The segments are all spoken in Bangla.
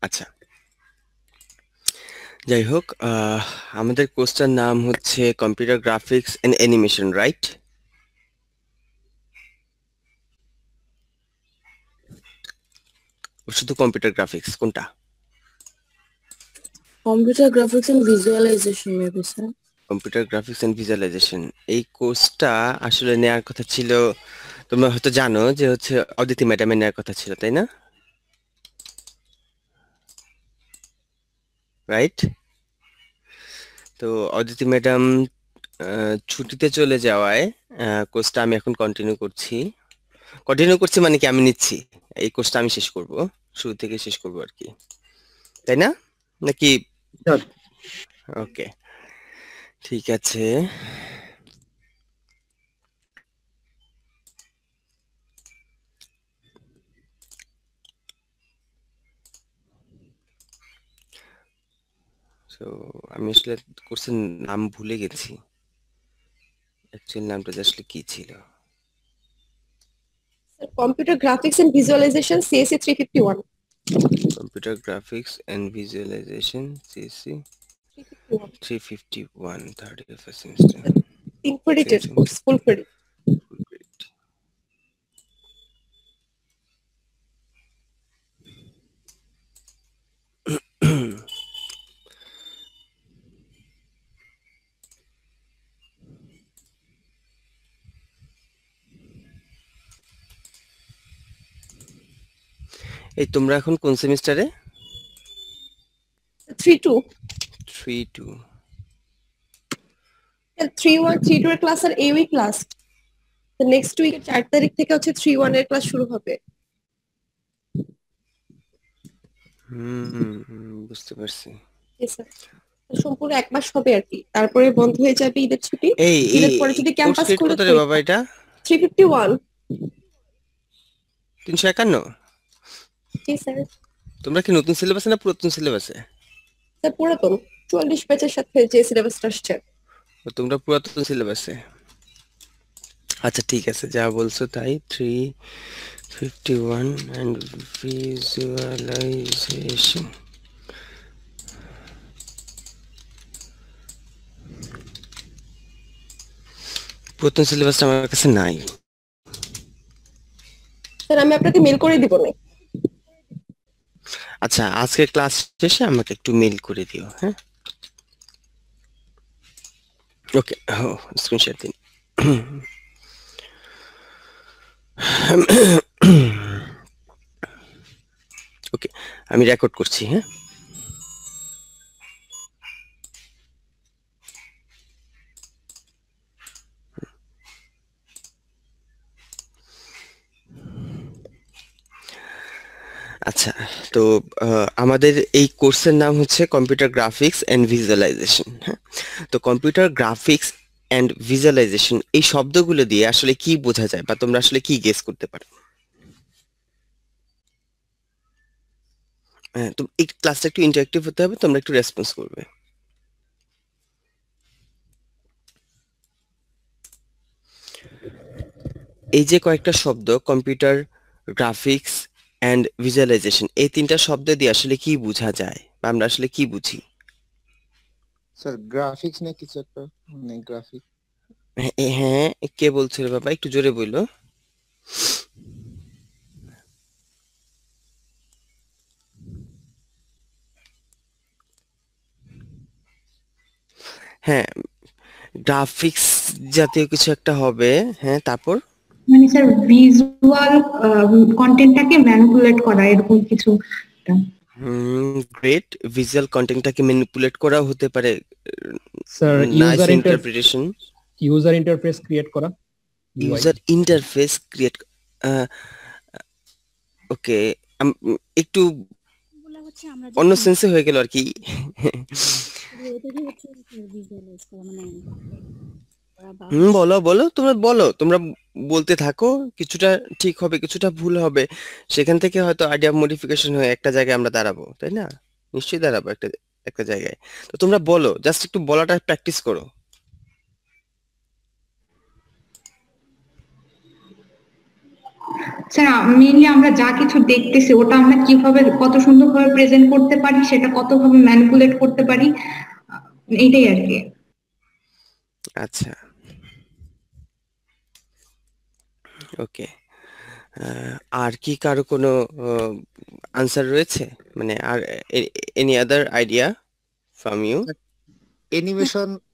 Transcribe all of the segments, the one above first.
আচ্ছা, যাই হোক, আমাদের কোর্সটার নাম হচ্ছে computer graphics and animation, right? শুধু কম্পিউটার গ্রাফিক্স কোনটা? Computer graphics and visualization maybe, sir. Computer graphics and visualization, এই কোর্সটা আসলে নেওয়ার কথা ছিল, তোমরা হয়তো জানো যে হচ্ছে অদিতি ম্যাডামের নেওয়ার কথা ছিল, তাই না? রাইট? তো অদিতি ম্যাডাম ছুটিতে চলে যাওয়ায় কোর্সটা আমি এখন কন্টিনিউ করছি মানে কি আমি নিচ্ছি, এই কোর্সটা আমি শেষ করব, শুরু থেকে শেষ করব আর কি, তাই না? নাকি? স্যার ওকে, ঠিক আছে। তো আমি আসলে কোর্সের নাম ভুলে গেছি, অ্যাকচুয়ালি নামটা যে আসলে কি ছিল। Computer graphics and visualization CSE 351. Computer graphics and visualization CSC 351, third year first semester, Incredited course, full credit. এই তোমরা এখন কোন সেমিস্টারে? 3-2. 3-2। 3-1, 3-2 এর ক্লাস আর এই উইক লাস্ট। তো নেক্সট উইক 4 তারিখ থেকে হচ্ছে 3-1 এর ক্লাস শুরু হবে। বুঝতে পারছি। Yes, sir. সম্পূর্ণ 1 মাস হবে আর কি, তারপরে বন্ধ হয়ে যাবে ঈদের ছুটি। ঈদের পরে যদি ক্যাম্পাস কোর্স কত রে বাবা এটা? 351। 351? জি স্যার। তোমরা কি নতুন সিলেবাসে না পুরাতন সিলেবাসে? স্যার পুরাতন 44 ব্যাচের সাথে যে সিলেবাসটা আসছে। তোমরা পুরাতন সিলেবাসে? আচ্ছা ঠিক আছে, যা বলছো তাই। 351 and visualization। পুরাতন সিলেবাসটা আমার কাছে নাই। স্যার আমি আপনাকে মেল করে দিব না। আচ্ছা, আজকে ক্লাস শেষে আমাকে একটু মেল করে দিও, হ্যাঁ? ওকে, স্ক্রিনশট দিন। ওকে, আমি রেকর্ড করছি, হ্যাঁ? আচ্ছা, তো আমাদের এই কোর্সের নাম হচ্ছে কম্পিউটার গ্রাফিক্স এন্ড ভিজুয়ালাইজেশন, হ্যাঁ? তো কম্পিউটার গ্রাফিক্স এন্ড ভিজুয়ালাইজেশন এই শব্দগুলো দিয়ে আসলে কি বোঝা যায় বা তোমরা আসলে কি গেস করতে পারো? হ্যাঁ, তো এই ক্লাসটা একটু ইন্টারেক্টিভ হতে হবে, তোমরা একটু রেসপন্স করবে। এই যে কয়েকটা শব্দ, কম্পিউটার গ্রাফিক্স এন্ড ভিজুয়ালাইজেশন, এই তিনটা শব্দ দিয়ে আসলে কি বোঝা যায় বা আমরা আসলে কি বুঝি? স্যার গ্রাফিক্স না কিছু একটা, মানে গ্রাফিক। হ্যাঁ, কে বলছিল বাবা? একটু জোরে বললো। হ্যাঁ, গ্রাফিক্স জাতীয় কিছু একটা হবে, হ্যাঁ। তারপর মানে স্যার ভিজুয়াল কন্টেন্টটাকে ম্যানিপুলেট করা, এরকম কিছু একটা। গ্রেট, ভিজুয়াল কন্টেন্টটাকে ম্যানিপুলেট করাও হতে পারে। Sir nice interpretation. User interface create করা। ইউজার ইন্টারফেস ক্রিয়েট, ওকে, একটু অন্য সেন্সে হয়ে গেল আর কি। বলো বলো, তোমরা বলতে থাকো, কিছুটা ঠিক হবে কিছুটা ভুল হবে, সেখান থেকে হয়তো আইডিয়া মডিফিকেশন হয়ে একটা জায়গায় আমরা দাঁড়াবো, তাই না? নিশ্চয়ই দাঁড়াবো একটা একটা জায়গায়। তো তোমরা বলো, জাস্ট একটু বলাটা প্র্যাকটিস করো। স্যার মেইনলি আমরা যা কিছু দেখতেছি ওটা আমরা কিভাবে কত সুন্দরভাবে প্রেজেন্ট করতে পারি, সেটা কতভাবে ম্যানিপুলেট করতে পারি, এইটাই আর কি। আচ্ছা, ওকে। আর কি কারো কোনো আনসার রয়েছে, মানে আর any other idea from you?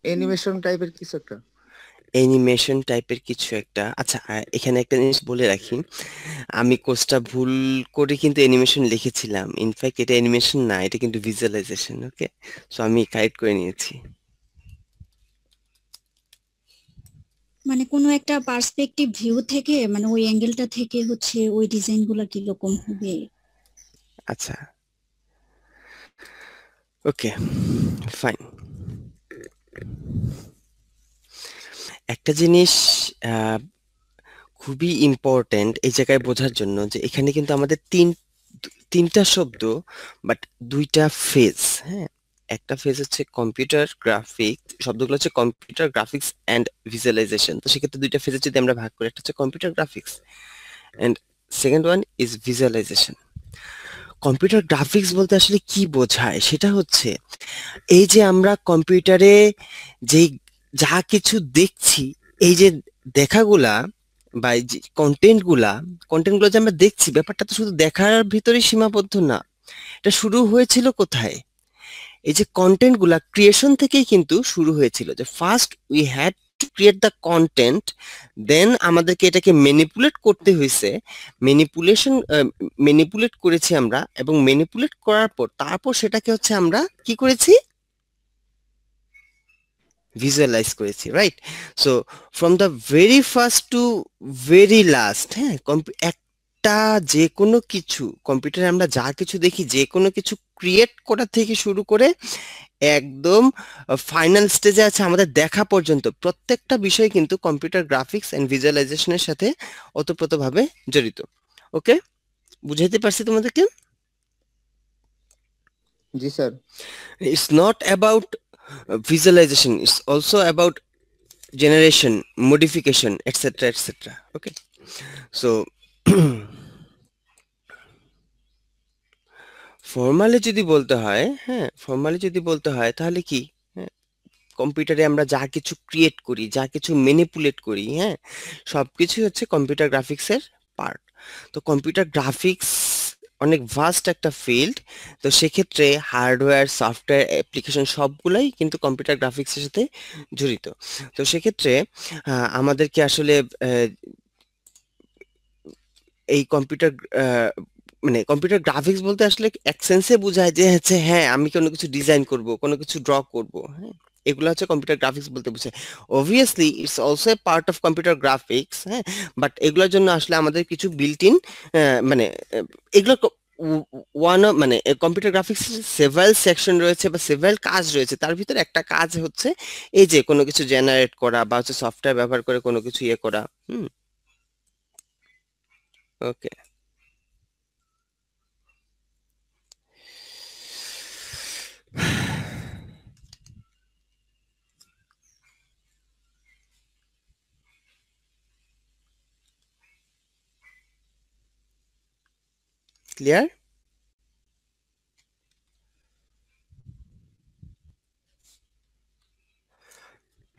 Animation টাইপের কিছু একটা। অ্যানিমেশন টাইপের কিছু একটা। আচ্ছা, এখানে একটা জিনিস বলে রাখি, আমি কোর্সটা ভুল করে কিন্তু অ্যানিমেশন লিখেছিলাম। ইনফ্যাক্ট এটা অ্যানিমেশন না, এটা কিন্তু ভিজুয়ালাইজেশন। ওকে, সো আমি কারেক্ট করে নিয়েছি। মানে কোনো একটা পার্সপেক্টিভ ভিউ থেকে, মানে ওই অ্যাঙ্গেলটা থেকে হচ্ছে ওই ডিজাইনগুলো কিরকম হবে। আচ্ছা, ওকে, ফাইন। একটা জিনিস খুবই ইম্পর্টেন্ট এই জায়গায় বোঝার জন্য, যে এখানে কিন্তু আমাদের তিনটা শব্দ বাট দুইটা ফেজ। হ্যাঁ, একটা ফেজ হচ্ছে কম্পিউটার গ্রাফিক্স, শব্দগুলো হচ্ছে কম্পিউটার গ্রাফিক্স অ্যান্ড ভিজুয়ালাইজেশন। তো সেক্ষেত্রে দুইটা ফেজে যদি আমরা ভাগ করি, একটা হচ্ছে computer graphics and second one is visualization. Computer graphics বলতে আসলে কি বোঝায়, সেটা হচ্ছে এই যে আমরা কম্পিউটারে যে যা কিছু দেখছি, এই যে দেখাগুলা বা এই যে কন্টেন্টগুলো যে আমরা দেখছি, ব্যাপারটা তো শুধু দেখার ভিতরে সীমাবদ্ধ না। এটা শুরু হয়েছিল কোথায়? এই যে কন্টেন্টগুলা ক্রিয়েশন থেকেই কিন্তু শুরু হয়েছিল, যে first we had to create the content, then আমাদেরকে এটাকে ম্যানিপুলেট করতে হয়েছে। ম্যানিপুলেট করেছি আমরা, এবং ম্যানিপুলেট করার পর তারপর সেটাকে হচ্ছে আমরা কি করেছি, ভিজুয়ালাইজ করেছি, right? So from the very first to very last, হ্যাঁ, একটা যে কোনো কিছু কম্পিউটারে আমরা যা কিছু দেখি, যে কোনো কিছু ক্রিয়েট করা থেকে শুরু করে একদম ফাইনাল স্টেজে আছে আমাদের দেখা পর্যন্ত, প্রত্যেকটা বিষয় কিন্তু কম্পিউটার গ্রাফিক্স এন্ড ভিজুয়ালাইজেশনের সাথে ওতপ্রোতভাবে জড়িত। ওকে, বুঝাইতে পারছি তোমাদেরকে? জি sir. It's not about visualization, it's also about generation, modification, etc, etc. Okay, so formally যদি বলতে হয়, হ্যাঁ, ফর্মালি যদি বলতে হয় তাহলে কি, হ্যাঁ, কম্পিউটারে আমরা যা কিছু ক্রিয়েট করি, যা কিছু ম্যানিপুলেট করি, হ্যাঁ, সবকিছু হচ্ছে কম্পিউটার গ্রাফিক্সের পার্ট। তো কম্পিউটার গ্রাফিক্স অনেক ভাস্ট একটা ফিল্ড। তো সেক্ষেত্রে হার্ডওয়্যার, সফটওয়্যার, অ্যাপ্লিকেশন সবগুলাই কিন্তু কম্পিউটার গ্রাফিক্সের সাথে জড়িত। তো সেক্ষেত্রে আমাদেরকে আসলে এই কম্পিউটার মানে কম্পিউটার গ্রাফিক্স বলতে আসলে এক সেন্সে বোঝায় যে হচ্ছে, হ্যাঁ, আমি কোনো কিছু ডিজাইন করব, কোনো কিছু ড্র করব, হ্যাঁ, এগুলো হচ্ছে কম্পিউটার গ্রাফিক্স বলতে বোঝায়। Obviously it's also a part of computer graphics, হ্যাঁ, বাট এগুলোর জন্য আসলে আমাদের কিছু বিল্ট ইন, মানে এগুলো ওয়ান অফ, মানে কম্পিউটার গ্রাফিক্স সেভারাল সেকশন রয়েছে বা সেভারাল কাজ রয়েছে, তার ভিতরে একটা কাজ হচ্ছে এই যে কোনো কিছু জেনারেট করা বা হচ্ছে সফটওয়্যার ব্যবহার করে কোনো কিছু ইয়ে করা। ওকে, ক্লিয়ার?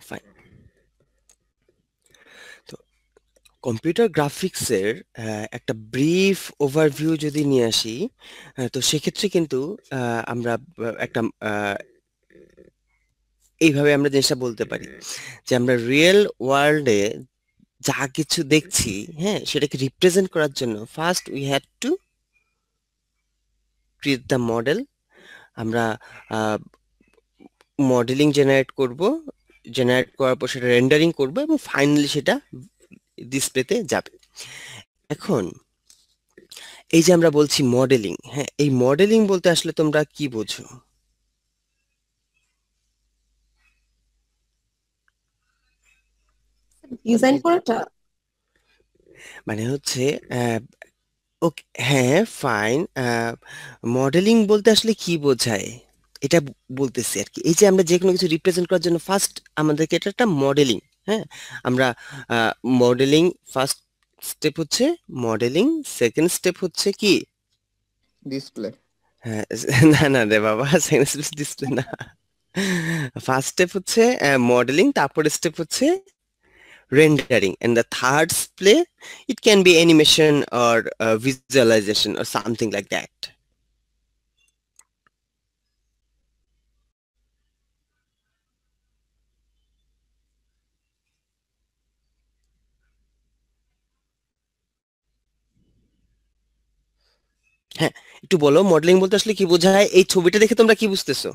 ফাইন। তো কম্পিউটার গ্রাফিক্সের একটা ব্রিফ ওভারভিউ যদি নিয়ে আসি, তো সেক্ষেত্রে কিন্তু আমরা একটা এইভাবে আমরা জিনিসটা বলতে পারি যে আমরা রিয়েল ওয়ার্ল্ডে যা কিছু দেখছি, হ্যাঁ, সেটাকে রিপ্রেজেন্ট করার জন্য first we had to create the model. আমরা মডেলিং জেনারেট করব, জেনারেট করার পর সেটা রেন্ডারিং করব এবং ফাইনালি সেটা ডিসপ্লেতে যাবে। এখন এই যে আমরা বলছি মডেলিং, হ্যাঁ, এই মডেলিং বলতে আসলে তোমরা কি বোঝো? ডিজাইন করাটা। মানে হচ্ছে ওকে, হ্যাঁ, ফাইন। মডেলিং বলতে আসলে কি বোঝায় এটা বলতেছি আর কি। এই যে আমরা যে কোনো কিছু রিপ্রেজেন্ট করার জন্য ফার্স্ট আমাদেরকে এটা একটা মডেলিং, হ্যাঁ, আমরা মডেলিং ফার্স্ট স্টেপ হচ্ছে মডেলিং, সেকেন্ড স্টেপ হচ্ছে কি? ডিসপ্লে। হ্যাঁ, না না রে বাবা, সেকেন্ড স্টেপ ডিসপ্লে না। ফার্স্ট স্টেপ হচ্ছে মডেলিং, তারপরে স্টেপ হচ্ছে rendering, and the third display, it can be animation or visualization or something like that. হ্যাঁ, একটু বলো মডেলিং বলতে আসলে কি বোঝায়? এই ছবিটা দেখে তোমরা কি বুঝতেছো?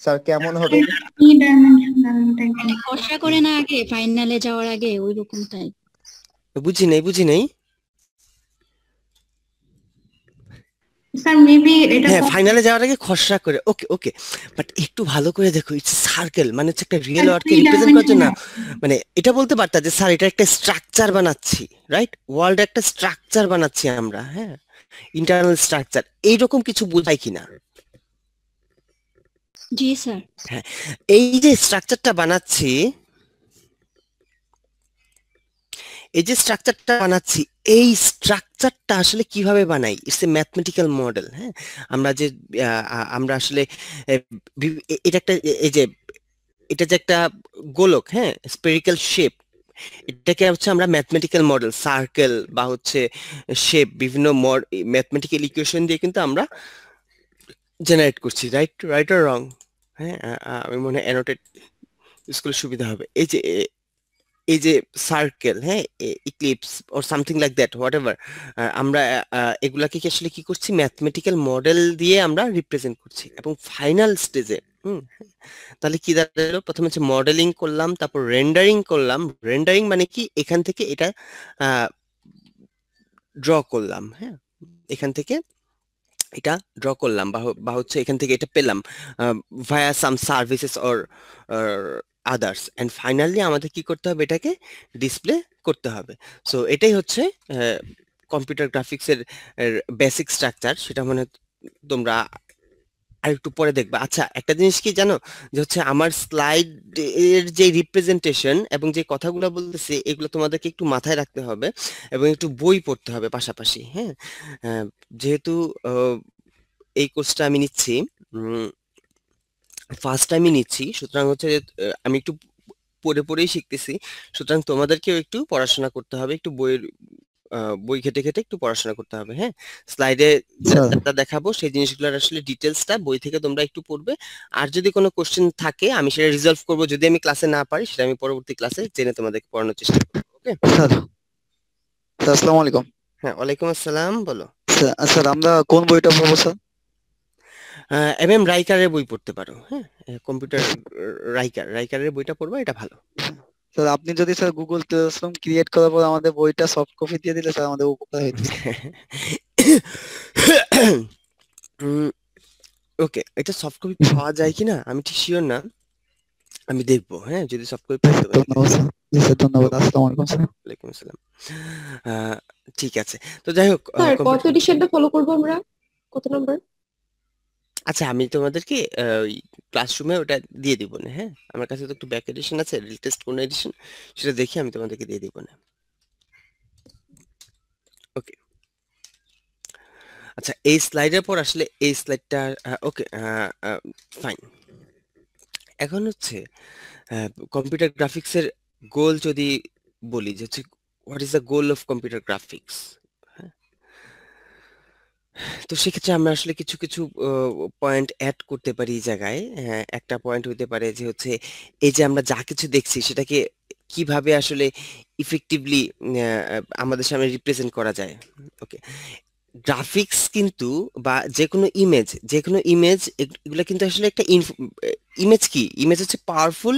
স্যার কেমন হবে? 3 ডাইমেনশনাল টাইপ। মানে খসড়া করে না আগে ফাইনালে যাওয়ার আগে ওই রকম টাইপ। বুঝি নাই। স্যার মেবি এটা হ্যাঁ, ফাইনালে যাওয়ার আগে খসড়া করে। ওকে, বাট একটু ভালো করে দেখো, ইটস সার্কেল, মানে হচ্ছে একটা রিয়েল ওয়ার্ডকে রিপ্রেজেন্ট করার জন্য। মানে এটা বলতে পারতা যে স্যার এটা একটা স্ট্রাকচার বানাচ্ছি, রাইট? ওয়ার্ল্ড একটা স্ট্রাকচার বানাচ্ছি আমরা, হ্যাঁ, ইন্টারনাল স্ট্রাকচার, এইরকম কিছু বোঝায় কিনা? জি স্যার। হ্যাঁ, এই যে স্ট্রাকচারটা বানাচ্ছি, এই স্ট্রাকচারটা আসলে কিভাবে বানাই? It's a mathematical model. হ্যাঁ, আমরা আসলে এটা একটা, এই যে এটা যে একটা গোলক, হ্যাঁ, স্পেরিক্যাল শেপ, এটাকে হচ্ছে আমরা ম্যাথমেটিক্যাল মডেল, সার্কেল বা হচ্ছে শেপ, বিভিন্ন ম্যাথমেটিক্যাল ইকুয়েশন দিয়ে কিন্তু আমরা জেনারেট করছি, রাইট অর রং? হ্যাঁ, আমি মনে হয় অ্যানোটেট ইউজ করলে সুবিধা হবে। এই যে সার্কেল, হ্যাঁ, eclipse or something like that, what ever, আমরা এগুলাকে কি আসলে কি করছি? ম্যাথমেটিক্যাল মডেল দিয়ে আমরা রিপ্রেজেন্ট করছি। এবং ফাইনাল স্টেজে তাহলে কি দাঁড়ালো? প্রথমে হচ্ছে মডেলিং করলাম, তারপর রেন্ডারিং করলাম। রেন্ডারিং মানে কি? এখান থেকে এটা ড্র করলাম, হ্যাঁ, এখান থেকে এটা ড্র করলাম, বা হচ্ছে এখান থেকে এটা পেলাম via some services or others, and finally আমাদের কি করতে হবে? এটাকে ডিসপ্লে করতে হবে। সো এটাই হচ্ছে কম্পিউটার গ্রাফিক্সের বেসিক স্ট্রাকচার। সেটা মানে তোমরা আর একটু পরে দেখবা। আচ্ছা, একটা জিনিস কি জানো, যে হচ্ছে আমার স্লাইড এর যে রিপ্রেজেন্টেশন এবং যে কথাগুলো বলতেছি, এগুলো তোমাদেরকে একটু মাথায় রাখতে হবে এবং একটু বই পড়তে হবে পাশাপাশি। হ্যাঁ, যেহেতু এই কোর্সটা আমি নিচ্ছি, ফার্স্ট টাইমই নিচ্ছি, সুতরাং হচ্ছে যে আমি একটু পড়েই শিখতেছি। সুতরাং তোমাদেরকেও একটু পড়াশোনা করতে হবে, একটু বই ঘেটে একটু পড়াশোনা করতে হবে। হ্যাঁ, স্লাইডে যা দেখাবো সেই জিনিসগুলোর আসলে ডিটেলসটা বই থেকে তোমরা একটু পড়বে। আর যদি কোনো কোশ্চেন থাকে আমি সেটা রিজলভ করব, যদি আমি ক্লাসে না পারি সেটা আমি পরবর্তী ক্লাসে জেনে তোমাদেরকে পড়ানোর চেষ্টা করবো। ওকে স্যার, আসসালামু আলাইকুম। হ্যাঁ, ওয়ালাইকুম আসসালাম, বলো। স্যার আমরা কোন বইটা পড়বো স্যার? এমএম রাইকারের বই পড়তে পারো। হ্যাঁ, কম্পিউটার রাইকারের বইটা পড়বা, এটা ভালো। স্যার আপনি যদি স্যার গুগল ক্লাসরুম ক্রিয়েট করার পর আমাদের বইটা সফট কপি দিয়ে দিলে স্যার আমাদের উপকার হইতো। ওকে, এটা সফট কপি পাওয়া যায় কিনা আমি ঠিক শিওর না, আমি দেখবো। হ্যাঁ, যদি সফট কপি পাই তবে ধন্যবাদ স্যার। জি স্যার, ধন্যবাদ। আসসালামু আলাইকুম স্যার। ওয়ালাইকুম আসসালাম। ঠিক আছে, তো যাই হোক, স্যার কত এডিশনটা ফলো করব আমরা? কত নাম্বার? আচ্ছা, আমি তোমাদেরকে ওই ক্লাসরুমে ওটা দিয়ে দিব না। হ্যাঁ, আমার কাছে তো একটু ব্যাক এডিশন আছে, লেটেস্ট কোন এডিশন সেটা দেখে আমি তোমাদেরকে দিয়ে দিব না। ওকে, আচ্ছা, এই স্লাইডের পর আসলে এই স্লাইডটা ওকে ফাইন। এখন হচ্ছে কম্পিউটার গ্রাফিক্সের গোল যদি বলি, যে হচ্ছে what is the goal of computer graphics, তো সেক্ষেত্রে আমরা আসলে কিছু পয়েন্ট অ্যাড করতে পারি এই জায়গায়। একটা পয়েন্ট হইতে পারে যে হচ্ছে এই যে আমরা যা কিছু দেখছি সেটাকে কিভাবে আসলে ইফেক্টিভলি আমাদের সামনে রিপ্রেজেন্ট করা যায়। ওকে, গ্রাফিক্স কিন্তু বা যে কোনো ইমেজ এগুলো কিন্তু আসলে একটা ইমেজ হচ্ছে পাওয়ারফুল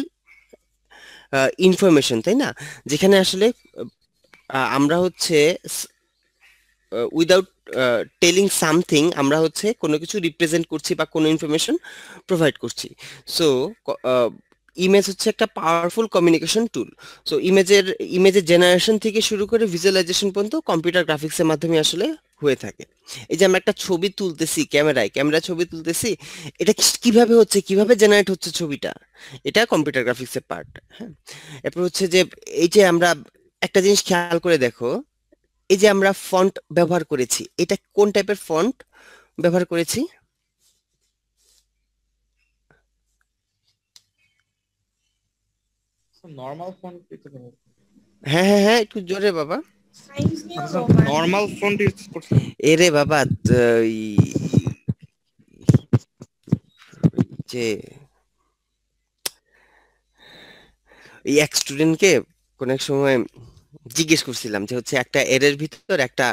ইনফরমেশন, তাই না? যেখানে আসলে আমরা হচ্ছে উইদাউট টেলিং সামথিং আমরা হচ্ছে কোনো কিছু রিপ্রেজেন্ট করছি বা কোনো ইনফরমেশন প্রোভাইড করছি। সো ইমেজ হচ্ছে একটা পাওয়ারফুল কমিউনিকেশন টুল। সো ইমেজের জেনারেশন থেকে শুরু করে ভিজুয়ালাইজেশন পর্যন্ত কম্পিউটার গ্রাফিক্সের মাধ্যমে আসলে হয়ে থাকে। এই যে আমরা একটা ছবি তুলতেছি ক্যামেরা ছবি তুলতেছি, এটা কিভাবে হচ্ছে, কিভাবে জেনারেট হচ্ছে ছবিটা, এটা কম্পিউটার গ্রাফিক্সের পার্ট। হ্যাঁ, এরপর হচ্ছে যে এই যে আমরা একটা জিনিস খেয়াল করে দেখো, এই যে আমরা ফন্ট ব্যবহার করেছি, এটা কোন টাইপের ফন্ট ব্যবহার করেছি? নর্মাল ফন্ট হ্যাঁ হ্যাঁ হ্যাঁ, একটু জোরে বাবা। নর্মাল ফন্ট ইউজ করছে। এরে বাবা, যে এই এক স্টুডেন্টকে কোন এক সময় জিজ্ঞেস করছিলাম যে হচ্ছে একটা এরের ভিতর একটা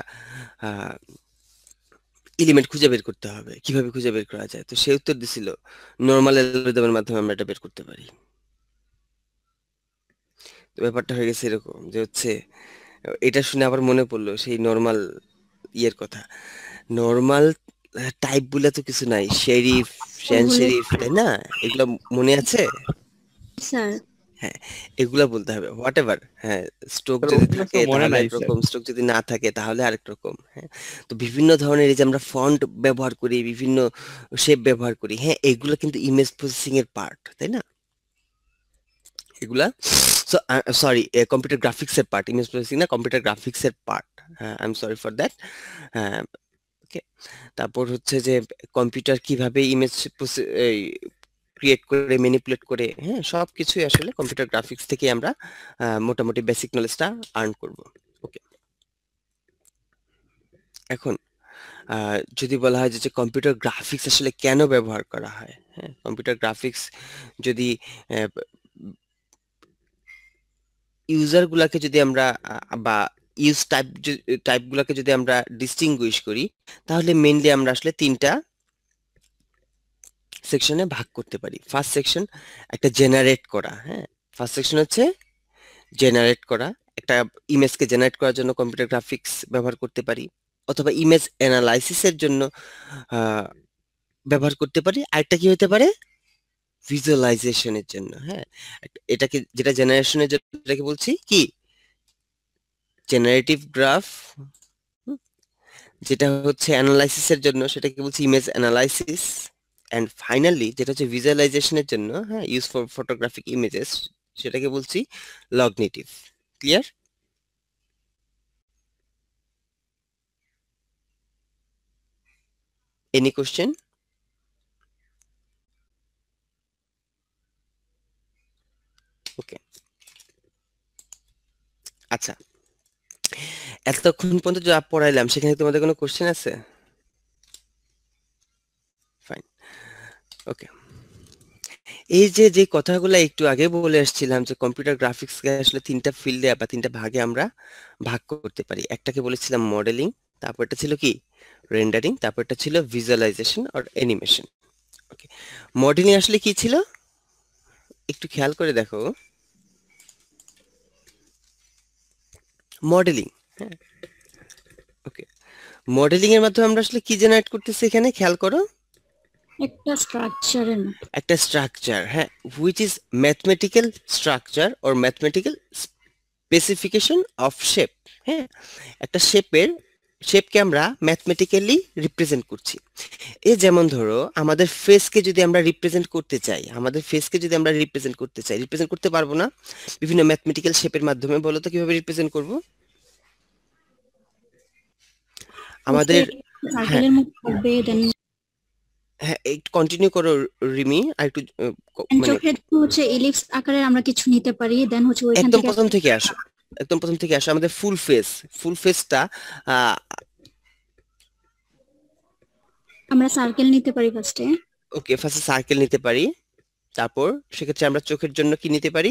এলিমেন্ট খুঁজে বের করতে হবে, কিভাবে খুঁজে বের করা যায়। তো সে উত্তর দিছিল নরমাল অ্যালগরিদমের মাধ্যমে আমরা এটা বের করতে পারি। তো ব্যাপারটা হয়ে গেছে এরকম যে হচ্ছে, এটা শুনে আবার মনে পড়লো সেই নরমাল ইয়ের কথা। নরমাল টাইপ গুলা তো কিছু নাই, শেরিফ, শ্যান শেরিফ, তাই না? এগুলো মনে আছে? স্যার হ্যাঁ, এগুলা বলতে হবে হোয়াট এভার। হ্যাঁ, স্ট্রোক স্যার, যদি ওগুলো তো থাকে মনে তাহলে নাই, একরকম, স্ট্রোক যদি না থাকে তাহলে আরেক রকম। হ্যাঁ, তো বিভিন্ন ধরনের এই যে আমরা ফন্ট ব্যবহার করি, বিভিন্ন শেপ ব্যবহার করি, হ্যাঁ, এগুলো কিন্তু ইমেজ প্রসেসিং এর পার্ট, তাই না? এগুলা সরি, কম্পিউটার গ্রাফিক্স এর পার্ট, ইমেজ প্রসেসিং না, কম্পিউটার গ্রাফিক্স এর পার্ট। হ্যাঁ, I am sorry for that. হ্যাঁ, ওকে। তারপর হচ্ছে যে কম্পিউটার কিভাবে ইমেজ ক্রিয়েট করে, ম্যানিপুলেট করে, হ্যাঁ, সবকিছুই আসলে কম্পিউটার গ্রাফিক্স থেকে আমরা মোটামুটি বেসিক নলেজটা আর্ন করব। ওকে, এখন যদি বলা হয় যে কম্পিউটার গ্রাফিক্স আসলে কেন ব্যবহার করা হয়, হ্যাঁ, কম্পিউটার গ্রাফিক্স যদি ইউজার গুলাকে যদি আমরা বা ইউজ টাইপ গুলাকে যদি আমরা ডিস্টিংগুইশ করি, তাহলে মেইনলি আমরা আসলে তিনটা সেকশনে ভাগ করতে পারি। ফার্স্ট সেকশন একটা জেনারেট করা, হ্যাঁ, ফার্স্ট সেকশন হচ্ছে জেনারেট করা। একটা ইমেজকে জেনারেট করার জন্য কম্পিউটার গ্রাফিক্স ব্যবহার করতে পারি, অথবা ইমেজ অ্যানালাইসিসের জন্য ব্যবহার করতে পারি। আরেকটা কি হতে পারে? ভিজুয়ালাইজেশনের জন্য। হ্যাঁ, এটাকে যেটা জেনারেশনের জন্য এটাকে বলছি কি জেনারেটিভ গ্রাফ, যেটা হচ্ছে অ্যানালাইসিসের জন্য সেটাকে বলছি ইমেজ অ্যানালাইসিস, এন্ড ফাইনালি যেটা হচ্ছে ভিজুয়ালাইজেশনের জন্য, হ্যাঁ, ইউজ ফর ফটোগ্রাফিক ইমেজেস, সেটাকে বলছি log negative. Clear? Any question? Okay, আচ্ছা, এতক্ষণ পর্যন্ত যা পড়াইলাম সেখানে তোমাদের কোনো কোশ্চেন আছে? ফাইন, ওকে। এই যে কথাগুলো একটু আগে বলে আসছিলাম যে কম্পিউটার গ্রাফিক্সকে আসলে তিনটা ফিল্ডে বা তিনটা ভাগে আমরা ভাগ করতে পারি। একটাকে বলেছিলাম মডেলিং, তারপরটা ছিল কি রেন্ডারিং, তারপরটা ছিল visualization or animation. Okay, modelling আসলে কি ছিল একটু খেয়াল করে দেখো। মডেলিং, হ্যাঁ, ওকে, মডেলিং এর মাধ্যমে আমরা আসলে কি জেনারেট করতেছি এখানে খেয়াল করো। একটা স্ট্রাকচারের মতো। একটা স্ট্রাকচার, হ্যাঁ, which is mathematical structure or mathematical specification of shape. হ্যাঁ, একটা শেপকে আমরা ম্যাথমেটিক্যালি রিপ্রেজেন্ট করছি। এই যেমন ধরো আমাদের ফেসকে যদি আমরা রিপ্রেজেন্ট করতে চাই, রিপ্রেজেন্ট করতে পারবো না বিভিন্ন ম্যাথমেটিক্যাল শেপের মাধ্যমে। বলো তো কিভাবে রিপ্রেজেন্ট করব? আমাদের হ্যাঁ সার্কেলের মতো থাকবে, দেন হ্যাঁ, একটু কন্টিনিউ করো রিমি, আর একটু মানে চোখের হচ্ছে ইলিপস আকারের আমরা কিছু নিতে পারি, দেন হচ্ছে ওইখান একদম থেকে প্রথম থেকে আসো, আমাদের ফুল ফেসটা আমরা সার্কেল নিতে পারি ফার্স্টে। ওকে, ফার্স্টে সার্কেল নিতে পারি, তারপর সেক্ষেত্রে আমরা চোখের জন্য কি নিতে পারি?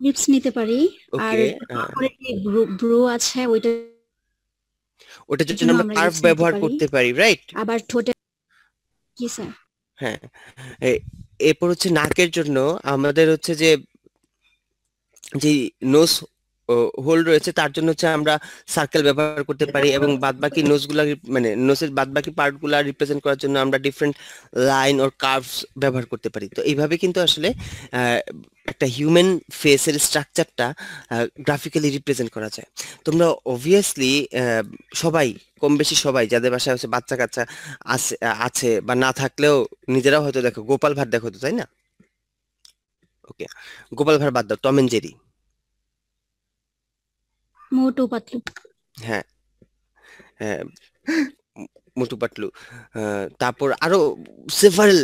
লিপস নিতে পারি। আর ওকে, তারপরে যে ব্রু আছে ওটার জন্য জন্য আমরা আমরা কার্ভ lips নিতে ব্যবহার পারি। করতে পারি, রাইট? আবার ঠোঁটে কি স্যার? হ্যাঁ, এরপর হচ্ছে নাকের জন্য আমাদের হচ্ছে যে নোজ হোল রয়েছে, তার জন্য হচ্ছে আমরা সার্কেল ব্যবহার করতে পারি, এবং বাদবাকি নোজগুলা মানে নোজের বাদবাকি পার্টগুলা রিপ্রেজেন্ট করার জন্য আমরা ডিফারেন্ট লাইন অর কার্ভস ব্যবহার করতে পারি। তো এইভাবে কিন্তু আসলে একটা হিউম্যান ফেসের স্ট্রাকচারটা গ্রাফিক্যালি রিপ্রেজেন্ট করা যায়। তোমরা অবভিয়াসলি সবাই, কম বেশি সবাই যাদের বাসায় হচ্ছে বাচ্চা কাচ্চা আছে বা না থাকলেও নিজেরাও হয়তো দেখো গোপাল ভাঁড় দেখো তো, তাই না? ওকে, গোপাল ভাঁড় বাদ দাও, Tom and Jerry. Motu Patlu. হ্যাঁ হ্যাঁ, মোটু পাতলু। তারপর আরো সেভারাল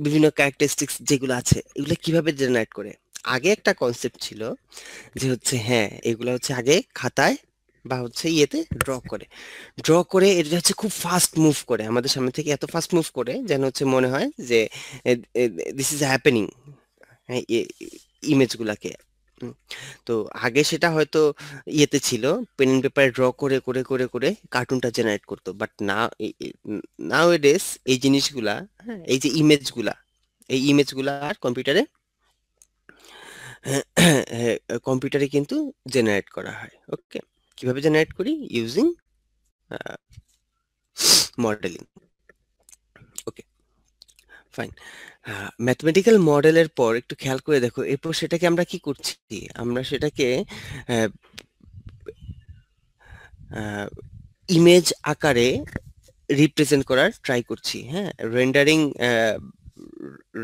বিভিন্ন ক্যারেক্টারিস্টিক্স যেগুলো আছে, এগুলো কিভাবে জেনারেট করে? আগে একটা কনসেপ্ট ছিল যে হচ্ছে হ্যাঁ এগুলো হচ্ছে আগে খাতায় বা হচ্ছে ইয়েতে ড্র করে এটা হচ্ছে খুব ফাস্ট মুভ করে আমাদের সামনে থেকে, এত ফাস্ট মুভ করে যেন হচ্ছে মনে হয় যে দিস ইজ হ্যাপেনিং, হ্যাঁ ইমেজ গুলাকে। হুম, তো আগে সেটা হয়তো ইয়েতে ছিল, পেন এন্ড পেপারে ড্র করে করে করে করে কার্টুনটা জেনারেট করতো, বাট না নাও এডেস এই জিনিসগুলা, হ্যাঁ এই যে ইমেজগুলা, এই ইমেজগুলা আর কম্পিউটারে কিন্তু জেনারেট করা হয়। ওকে, কিভাবে জেনারেট করি? Using modelling. Okay fine. Mathematical মডেলের পর একটু খেয়াল করে দেখো, এরপর সেটাকে আমরা কি করছি? আমরা সেটাকে ইমেজ আকারে রিপ্রেজেন্ট করার ট্রাই করছি। হ্যাঁ, রেন্ডারিং।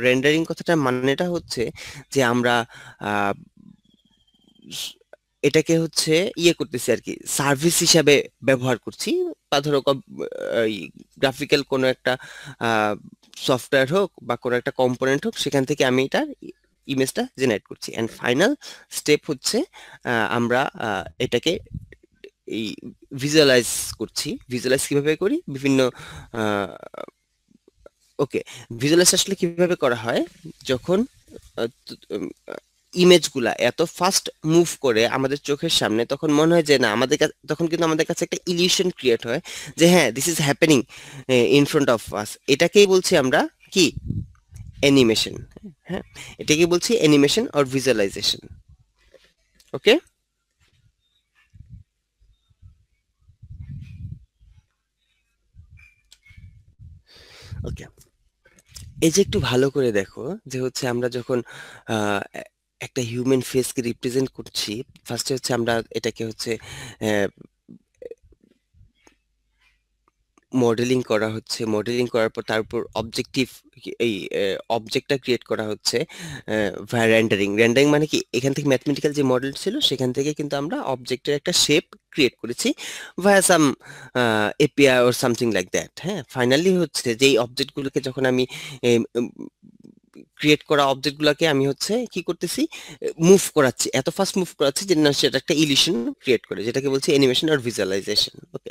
রেন্ডারিং কথাটা মানেটা হচ্ছে যে আমরা আহ, এটাকে হচ্ছে ইয়ে করতেছি আর কি, সার্ভিস হিসাবে ব্যবহার করছি। বা ধরো গ্রাফিক্যাল কোনো একটা সফটওয়্যার হোক বা কোনো একটা কম্পোনেন্ট হোক, সেখান থেকে আমি এটার ইমেজটা জেনারেট করছি, অ্যান্ড ফাইনাল স্টেপ হচ্ছে আমরা এটাকে এই ভিজুয়ালাইজ করছি। ভিজুয়ালাইজ কিভাবে করি? বিভিন্ন ওকে, ভিজুয়ালাইজ আসলে কিভাবে করা হয়? যখন ইমেজগুলা এত ফাস্ট মুভ করে আমাদের চোখের সামনে, তখন মনে হয় যে না আমাদের তখন কিন্তু আমাদের কাছে একটা ইলিউশন ক্রিয়েট হয় যে হ্যাঁ this is happening in front of us. এটাকেই বলছি আমরা কি? অ্যানিমেশন। হ্যাঁ, এটাকেই বলছি অ্যানিমেশন অর ভিজুয়ালাইজেশন। ওকে, ওকে। এই যে একটু ভালো করে দেখো যে হচ্ছে আমরা যখন একটা হিউম্যান ফেসকে রিপ্রেজেন্ট করছি, ফার্স্টে হচ্ছে আমরা এটাকে হচ্ছে মডেলিং করা হচ্ছে, মডেলিং করার পর তার উপর অবজেক্টিভ, এই অবজেক্টটা ক্রিয়েট করা হচ্ছে রেন্ডারিং। রেন্ডারিং মানে কি? এখান থেকে ম্যাথমেটিক্যাল যে মডেল ছিল সেখান থেকে কিন্তু আমরা অবজেক্টের একটা শেপ ক্রিয়েট করেছি via some API or something like that. হ্যাঁ, ফাইনালি হচ্ছে যে এই অবজেক্টগুলোকে যখন আমি ক্রিয়েট করা অবজেক্টগুলোকে আমি হচ্ছে কি করতেছি? মুভ করাচ্ছি, এত ফাস্ট মুভ করাচ্ছি যে না সেটা একটা ইলিউশন ক্রিয়েট করে, যেটাকে বলছি অ্যানিমেশন আর ভিজুয়ালাইজেশন। ওকে,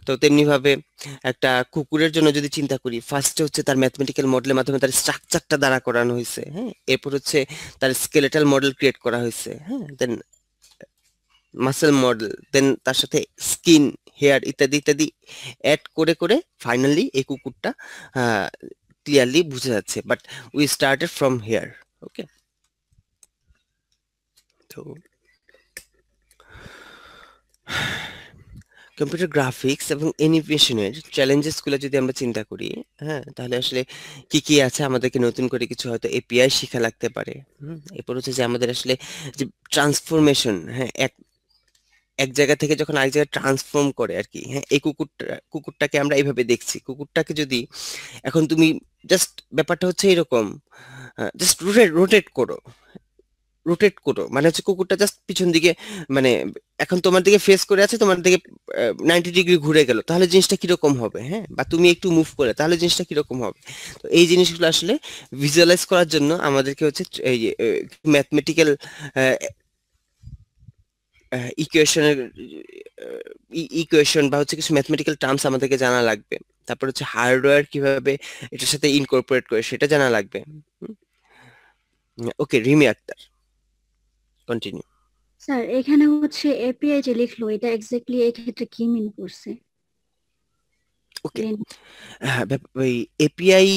তো তেমনি ভাবে একটা কুকুরের জন্য যদি চিন্তা করি, ফার্স্টে হচ্ছে তার ম্যাথমেটিক্যাল মডেলের মাধ্যমে তার স্ট্রাকচারটা দাঁড়া করানো হয়েছে। হ্যাঁ, এরপর হচ্ছে তার স্কেলেটাল মডেল ক্রিয়েট করা হয়েছে। হ্যাঁ, দেন মাসেল মডেল, দেন তার সাথে স্কিন, হেয়ার ইত্যাদি ইত্যাদি অ্যাড করে করে ফাইনালি এই কুকুরটা ক্লিয়ারলি বুঝা যাচ্ছে। But we started from here. Okay, তো কম্পিউটার গ্রাফিক্স এবং অ্যানিমেশনের চ্যালেঞ্জেস গুলো যদি আমরা চিন্তা করি, হ্যাঁ তাহলে আসলে কি কি আছে? আমাদেরকে নতুন করে কিছু হয়তো এপিআই শেখা লাগতে পারে। এরপর হচ্ছে যে আমাদের আসলে যে ট্রান্সফরমেশন, হ্যাঁ এক জায়গা থেকে যখন আরেক জায়গায় ট্রান্সফর্ম করে আর কি। হ্যাঁ, এই কুকুরটাকে আমরা এইভাবে দেখছি, কুকুরটাকে যদি এখন তুমি জাস্ট, ব্যাপারটা হচ্ছে এরকম, জাস্ট রোটেট করো, মানে হচ্ছে কুকুরটা জাস্ট পিছন দিকে, মানে এখন তোমার দিকে ফেস করে আছে, তোমার দিকে 90 ডিগ্রি ঘুরে গেল, তাহলে জিনিসটা কিরকম হবে? হ্যাঁ, বা তুমি একটু মুভ করে, তাহলে জিনিসটা কিরকম হবে? তো এই জিনিসগুলো আসলে ভিজুয়ালাইজ করার জন্য আমাদেরকে হচ্ছে এই ম্যাথমেটিক্যাল ইকুয়েশন বা হচ্ছে কিছু ম্যাথমেটিক্যাল টার্মস আমাদেরকে জানা লাগবে। তারপর হচ্ছে হার্ডওয়্যার কিভাবে এটার সাথে ইনকর্পোরেট করে সেটা জানা লাগবে। ওকে, রিমি আক্তার, কন্টিনিউ। স্যার এখানে হচ্ছে এপিআই যে লিখলো এটা এক্স্যাক্টলি এই ক্ষেত্রে কি মিন করছে? ওকে, হ্যাঁ ওই এপিআই,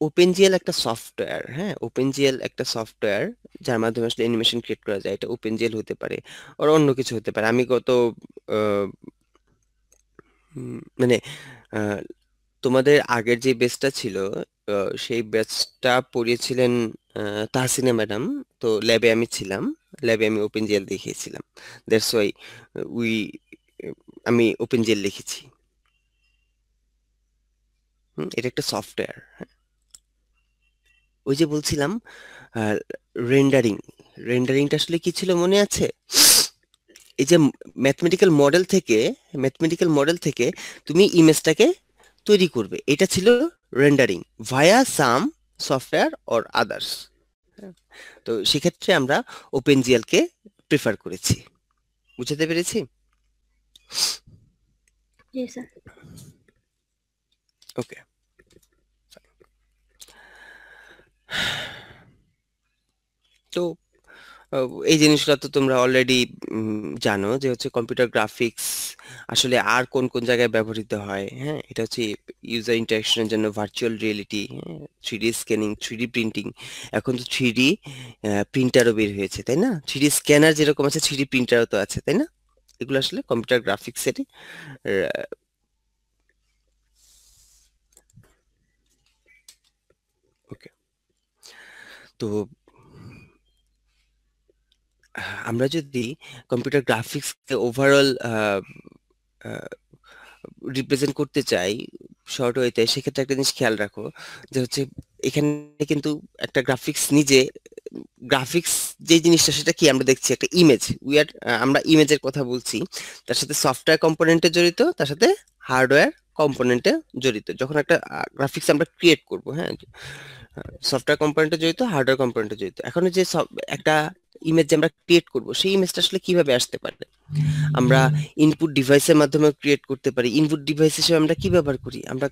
ওপেনজিএল একটা সফটওয়্যার। হ্যাঁ, ওপেনজিএল একটা সফটওয়্যার যার মাধ্যমে আসলে অ্যানিমেশন ক্রিয়েট করা যায়। এটা ওপেনজিএল হতে পারে আর অন্য কিছু হতে পারে। আমি গত মানে তোমাদের আগের যে বেচটা ছিল, সেই ব্যাচটা পড়িয়েছিলেন তাহসিনা ম্যাডাম। তো ল্যাবে আমি ছিলাম, ল্যাবে আমি ওপেনজিএল দেখিয়েছিলাম। দ্যাটস ওয়াই উই আমি ওপেনজিএল লিখেছি। এটা একটা সফটওয়্যার। ওই যে বলছিলাম রেন্ডারিংটা আসলে কি ছিল মনে আছে? এই যে ম্যাথমেটিক্যাল মডেল থেকে তুমি ইমেজটাকে তৈরি করবে, এটা ছিল rendering via some software or others. তো সেক্ষেত্রে আমরা OpenGL কে প্রেফার করেছি। বুঝতে পেরেছি? জি স্যার। ওকে, তো এই জিনিসগুলো তো তোমরা অলরেডি জানো যে হচ্ছে কম্পিউটার গ্রাফিক্স আসলে আর কোন কোন জায়গায় ব্যবহৃত হয়। হ্যাঁ, এটা হচ্ছে ইউজার ইন্টারেকশনের জন্য virtual reality, 3D scanning, 3D printing. এখন তো 3D প্রিন্টারও বের হয়েছে, তাই না? 3D স্ক্যানার যেরকম আছে 3D প্রিন্টারও তো আছে, তাই না? এগুলো আসলে কম্পিউটার গ্রাফিক্সেরই ওকে। তো আমরা যদি কম্পিউটার গ্রাফিক্সকে ওভারঅল রিপ্রেজেন্ট করতে চাই শর্ট ওয়েতে, সেক্ষেত্রে একটা জিনিস খেয়াল রাখো যে হচ্ছে এখানে কিন্তু একটা গ্রাফিক্স যে জিনিসটা সেটা কি আমরা দেখছি একটা ইমেজ, আমরা ইমেজের কথা বলছি, তার সাথে সফটওয়্যার কম্পোনেন্টে জড়িত, তার সাথে হার্ডওয়্যার কম্পোনেন্টে জড়িত। যখন একটা গ্রাফিক্স আমরা ক্রিয়েট করব, হ্যাঁ, সফটওয়্যার কম্পোনেন্টে জড়িত, হার্ডওয়্যার কম্পোনেন্টে জড়িত। এখন যে একটা ইমেজ যে আমরা ক্রিয়েট করব, সেই ইমেজটা আসলে কিভাবে আসতে পারে? আমরা ইনপুট ডিভাইসের মাধ্যমে ক্রিয়েট করতে পারি। ইনপুট ডিভাইস হিসেবে আমরা কি ব্যবহার করি? আমরা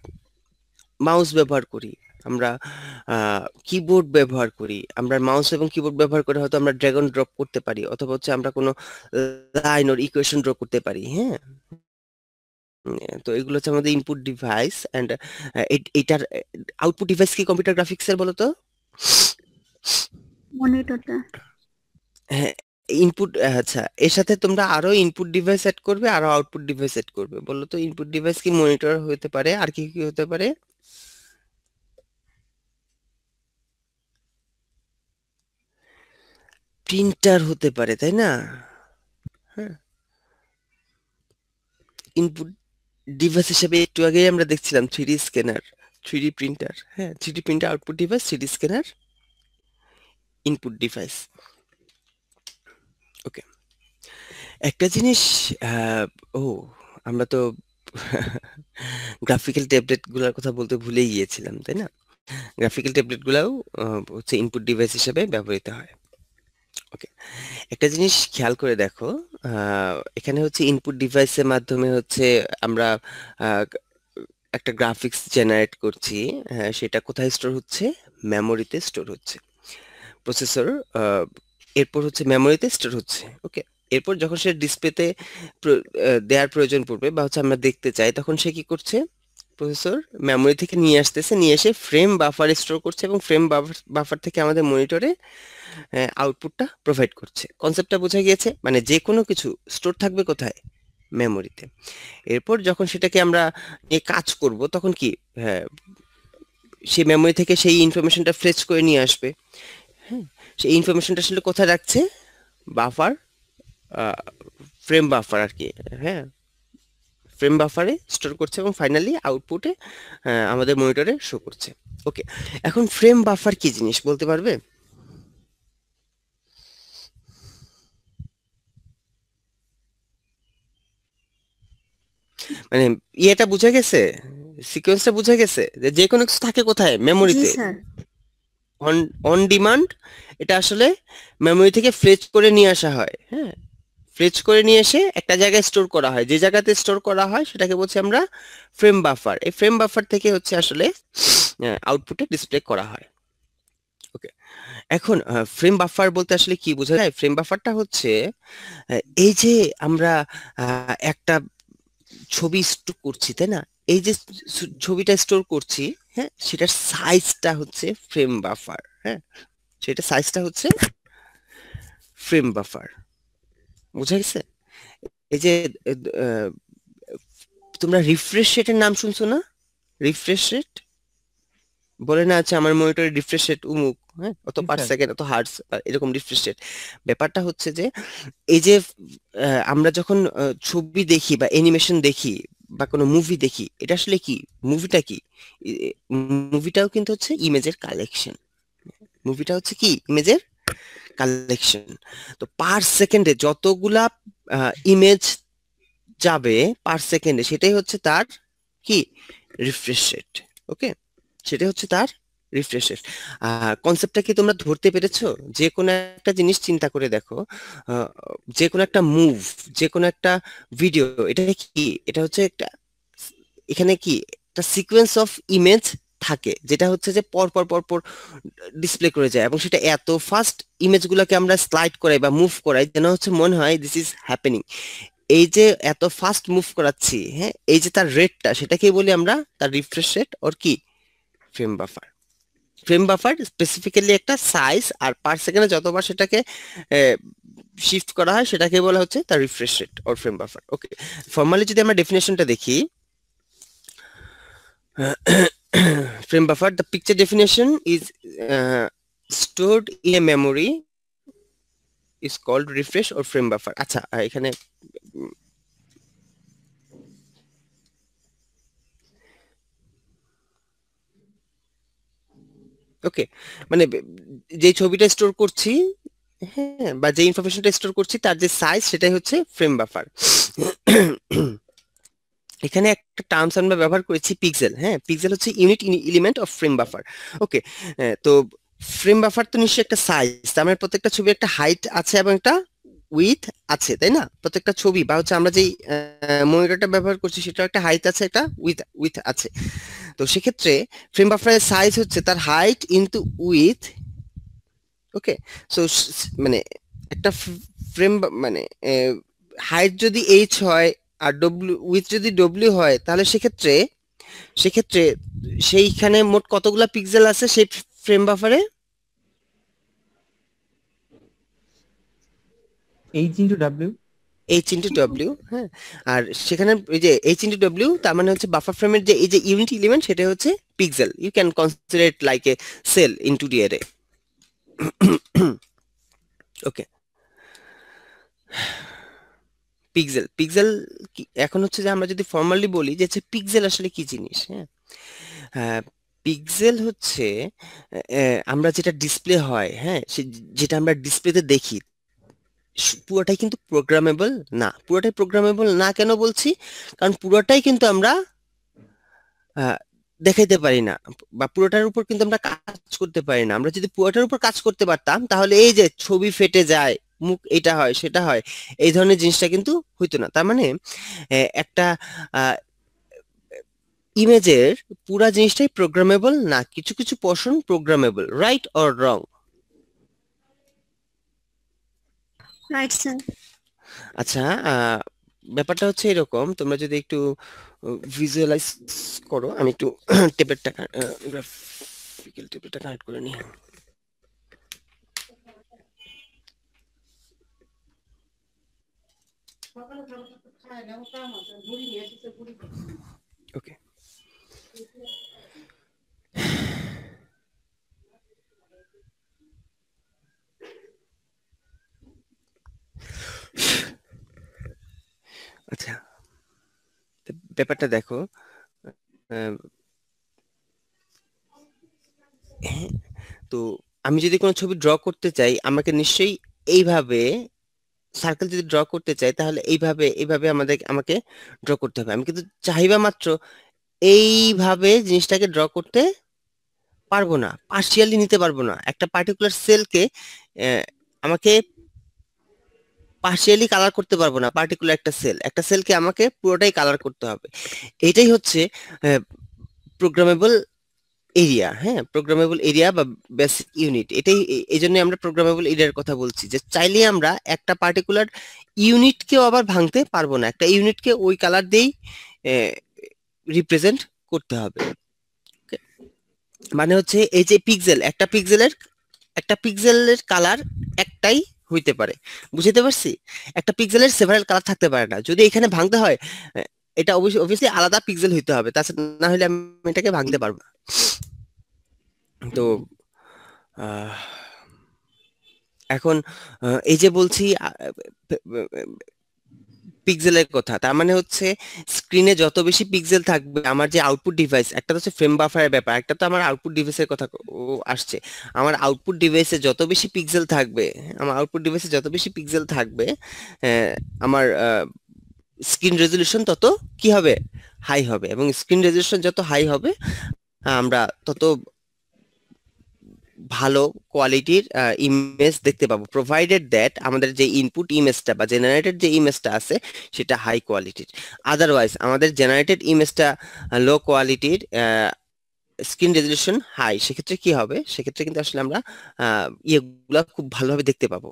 মাউস ব্যবহার করি, আমরা কিবোর্ড ব্যবহার করি। আমরা মাউস এবং কিবোর্ড ব্যবহার করে হয়তো আমরা ড্র্যাগ অ্যান্ড ড্রপ করতে পারি, অথবা হচ্ছে আমরা কোনো লাইন ওর ইকুয়েশন ড্র করতে পারি। হ্যাঁ, তো এগুলো হচ্ছে আমাদের ইনপুট ডিভাইস। এন্ড এটার আউটপুট ডিভাইস কি কম্পিউটার গ্রাফিক্সের বলো তো? মনিটরটা। হ্যাঁ, ইনপুট। আচ্ছা, এর সাথে তোমরা আরো ইনপুট ডিভাইস সেট করবে, আরো আউটপুট ডিভাইস সেট করবে। বলো তো ইনপুট ডিভাইস কি মনিটর হতে পারে, আর কি কি হতে পারে? প্রিন্টার হতে পারে, তাই না? হ্যাঁ, ইনপুট ডিভাইস হিসেবে একটু আগে আমরা দেখছিলাম 3D স্ক্যানার, 3D প্রিন্টার। হ্যাঁ, 3D printer output device, 3D scanner input device. Okay, একটা জিনিস ও আমরা তো গ্রাফিক্যাল ট্যাবলেট গুলোর কথা বলতে ভুলেই গিয়েছিলাম, তাই না? গ্রাফিক্যাল ট্যাবলেট গুলাও হচ্ছে ইনপুট ডিভাইস হিসেবে ব্যবহৃত হয়। ওকে, একটা জিনিস খেয়াল করে দেখো, এখানে হচ্ছে ইনপুট ডিভাইসের মাধ্যমে হচ্ছে আমরা একটা গ্রাফিক্স জেনারেট করছি। সেটা কোথায় স্টোর হচ্ছে? মেমোরিতে স্টোর হচ্ছে। প্রসেসর এরপর হচ্ছে মেমোরিতে স্টোর হচ্ছে। ওকে, এরপর যখন সে ডিসপ্লেতে দেওয়ার প্রয়োজন পড়বে বা হচ্ছে আমরা দেখতে চাই, তখন সে কি করছে? প্রসেসর মেমোরি থেকে নিয়ে আসতেছে, নিয়ে এসে ফ্রেম বাফারে স্টোর করছে, এবং ফ্রেম বাফার থেকে আমাদের মনিটরে আউটপুটটা প্রোভাইড করছে। কনসেপ্টটা বোঝা গিয়েছে? মানে যে কোনো কিছু স্টোর থাকবে কোথায়? মেমোরিতে। এরপর যখন সেটাকে আমরা নিয়ে কাজ করব, তখন কি সেই মেমোরি থেকে সেই ইনফরমেশনটা ফ্রেচ করে নিয়ে আসবে। হ্যাঁ, সেই ইনফরমেশনটা আসলে কোথায় রাখছে? বাফার, ফ্রেম বাফার আর কি। হ্যাঁ, ফ্রেম বাফারে স্টোর করছে এবং ফাইনালি আউটপুটে আমাদের মনিটরে শো করছে। ওকে, এখন ফ্রেম বাফার কি জিনিস বলতে পারবে? মানে ইয়েটা বুঝা গেছে, সিকোয়েন্সটা বুঝা গেছে যে কোনো কিছু থাকে কোথায়? মেমোরিতে। অন ডিমান্ড এটা আসলে মেমোরি থেকে ফ্রেচ করে নিয়ে আসা হয়। হ্যাঁ, ফ্রেচ করে নিয়ে এসে একটা জায়গায় স্টোর করা হয়। যে জায়গাতে স্টোর করা হয় সেটাকে বলছি আমরা ফ্রেম বাফার। এই ফ্রেম বাফার থেকে হচ্ছে আসলে আউটপুটে ডিসপ্লে করা হয়। ওকে, এখন ফ্রেম বাফার বলতে আসলে কি বোঝা যায়? ফ্রেম বাফারটা হচ্ছে এই যে আমরা একটা ছবি স্টোর করছি, তাই না? এই যে ছবিটা স্টোর করছি, হ্যাঁ, সেটার সাইজটা হচ্ছে ফ্রেম বাফার। হ্যাঁ, সেটা সাইজটা হচ্ছে ফ্রেম বাফার। বুঝা গেছে? এই যে তোমরা রিফ্রেশ রেটের নাম শুনছো না? রিফ্রেশ রেট বলে না, আছে আমার মনিটরে রিফ্রেশ রেট উমুক, হ্যাঁ, অত পার সেকেন্ড, অত হার্টজ, এরকম রিফ্রেশ রেট। ব্যাপারটা হচ্ছে যে এই যে আমরা যখন ছবি দেখি বা অ্যানিমেশন দেখি বা কোনো মুভি দেখি, এটা আসলে কি? মুভিটা কি? মুভিটাও কিন্তু হচ্ছে ইমেজের কালেকশন। মুভিটা হচ্ছে কি? ইমেজের কালেকশন। তো পার সেকেন্ডে যতগুলা ইমেজ যাবে পার সেকেন্ডে, সেটাই হচ্ছে তার কি রিফ্রেশ রেট। ওকে, সেটাই হচ্ছে তার রিফ্রেশ রেট। কনসেপ্টটা কি তোমরা ধরতে পেরেছো? যে কোনো একটা জিনিস চিন্তা করে দেখো, যে কোনো একটা মুভ, যে কোনো একটা ভিডিও, এটা কি, এটা হচ্ছে একটা, এখানে কি একটা সিকোয়েন্স অফ ইমেজ থাকে, যেটা হচ্ছে যে পর পর পর পর ডিসপ্লে করে যায়, এবং সেটা এত ফাস্ট ইমেজগুলোকে আমরা স্লাইড করাই বা মুভ করাই যেন হচ্ছে মনে হয় দিস ইজ হ্যাপেনিং। এই যে এত ফাস্ট মুভ করাচ্ছি, হ্যাঁ, এই যে তার রেটটা, সেটাকেই বলি আমরা তার রিফ্রেশ রেট ওর কি frame buffer. Frame buffer specifically একটা সাইজ, আর পার সেকেন্ডে যতবার সেটাকে শিফট করা হয় সেটাকে বলা হচ্ছে তার রিফ্রেশ রেট ওর ফ্রেম বাফার। ওকে, ফর্মালি যদি আমরা ডেফিনেশনটা দেখি, frame buffer, the picture definition is stored in a memory is called refresh or frame buffer. আচ্ছা, এখানে ওকে, মানে যে ছবিটা স্টোর করছি, হ্যাঁ, বা যে ইনফরমেশনটা স্টোর করছি তার যে সাইজ, সেটাই হচ্ছে ফ্রেম বাফার। এখানে একটা টার্মস আমরা ব্যবহার করেছি পিক্সেল। হ্যাঁ, পিক্সেল হচ্ছে unit element of frame buffer. Okay, তো ফ্রেম বাফার তো নিশ্চয়ই একটা সাইজ, তার মানে প্রত্যেকটা ছবি একটা হাইট আছে এবং একটা উইথ আছে, তাই না? প্রত্যেকটা ছবি বা হচ্ছে আমরা যেই মনিটরটা ব্যবহার করছি সেটা একটা হাইট আছে, একটা উইথ আছে। তো সেক্ষেত্রে ফ্রেম বাফারের সাইজ হচ্ছে তার height into width. Okay, so মানে একটা ফ্রেম মানে হাইট যদি এইচ হয় আর ডব্লিউ উইথ যদি ডব্লিউ হয়, তাহলে সেক্ষেত্রে সেইখানে মোট কতগুলা পিক্সেল আছে সেই ফ্রেম বাফারে? H into W. H into W. হ্যাঁ, আর সেখানে এই যে এইচ ইন্টু ডব্লিউ, তার মানে হচ্ছে বাফার ফ্রেমের যে এই যে ইউনিট এলিমেন্ট, সেটা হচ্ছে pixel. You can consider it like a cell into the array. Okay, pixel এখন হচ্ছে যে আমরা যদি ফর্মালি বলি যে পিক্সেল আসলে কি জিনিস। হ্যাঁ, পিক্সেল হচ্ছে আমরা যেটা ডিসপ্লে হয়, হ্যাঁ, যেটা আমরা ডিসপ্লেতে দেখি, পুরোটাই কিন্তু প্রোগ্রামেবল না। পুরোটাই প্রোগ্রামেবল না কেন বলছি? কারণ পুরোটাই কিন্তু আমরা দেখাইতে পারি না, বা পুরোটার উপর কিন্তু আমরা কাজ করতে পারি না। আমরা যদি পুরোটার উপর কাজ করতে পারতাম, তাহলে এই যে ছবি ফেটে যায়, মুখ এটা হয় সেটা হয়, এই ধরনের জিনিসটা কিন্তু হইতো না। তার মানে একটা ইমেজের পুরা জিনিসটাই প্রোগ্রামেবল না, কিছু কিছু portion programmable. Right or wrong? Right sir. আচ্ছা, ব্যাপারটা হচ্ছে এরকম, তোমরা যদি একটু ভিজুয়ালাইজ করো, আমি একটু টেপেরটা গ্রাফিক্যাল টেপেরটা কানেক্ট করে নিই। ওকে, আচ্ছা, ব্যাপারটা দেখো, তো আমি যদি কোনো ছবি ড্র করতে চাই, আমাকে নিশ্চয়ই এইভাবে সার্কেল যদি ড্র করতে চাই, তাহলে এইভাবে আমাকে ড্র করতে হবে। আমি কিন্তু চাহিবা মাত্র এইভাবে জিনিসটাকে ড্র করতে পারবো না, পার্শিয়ালি নিতে পারবো না। একটা পার্টিকুলার সেলকে আমাকে পার্শিয়ালি কালার করতে পারবো না। পার্টিকুলার একটা সেলকে আমাকে পুরোটাই কালার করতে হবে। এটাই হচ্ছে প্রোগ্রামেবল এরিয়া। হ্যাঁ, প্রোগ্রামেবল এরিয়া বা বেসিক ইউনিট, এটাই এই জন্য আমরা প্রোগ্রামেবল এরিয়ার কথা বলছি, যে চাইলে আমরা একটা পার্টিকুলার ইউনিটকেও আবার ভাঙতে পারবো না, একটা ইউনিটকে ওই কালার দিয়েই রিপ্রেজেন্ট করতে হবে। মানে হচ্ছে এই যে একটা পিক্সেলের কালার একটাই হইতে পারে, বুঝতে পারছি? একটা পিক্সেলের সেভারাল কালার থাকতে পারে না। যদি এখানে ভাঙতে হয়, এটা অবশ্যই আলাদা পিক্সেল হইতে হবে, তাছাড়া না হলে আমি এটাকে ভাঙতে পারবো না। তো এখন এই যে বলছি পিক্সেলের কথা, তার মানে হচ্ছে স্ক্রিনে যত বেশি পিক্সেল থাকবে, আমার যে আউটপুট ডিভাইস, একটা তো হচ্ছে ফ্রেম বাফারের ব্যাপার, একটা তো আমার আউটপুট ডিভাইসের কথা আসছে। আমার আউটপুট ডিভাইসে যত বেশি পিক্সেল থাকবে, আমার আউটপুট ডিভাইসে যত বেশি পিক্সেল থাকবে, আমার স্ক্রিন রেজলিউশন তত কি হবে, হাই হবে। এবং স্ক্রিন রেজলিউশন যত হাই হবে, আমরা তত ভালো কোয়ালিটির ইমেজ দেখতে পাবো, প্রোভাইডেড দ্যাট আমাদের যে ইনপুট ইমেজটা বা জেনারেটেড যে ইমেজটা আছে সেটা হাই কোয়ালিটির। আদারওয়াইজ আমাদের জেনারেটেড ইমেজটা লো কোয়ালিটির, স্ক্রিন রেজলিউশন হাই, সেক্ষেত্রে কি হবে, সেক্ষেত্রে কিন্তু আসলে আমরা ইয়েগুলা খুব ভালোভাবে দেখতে পাবো।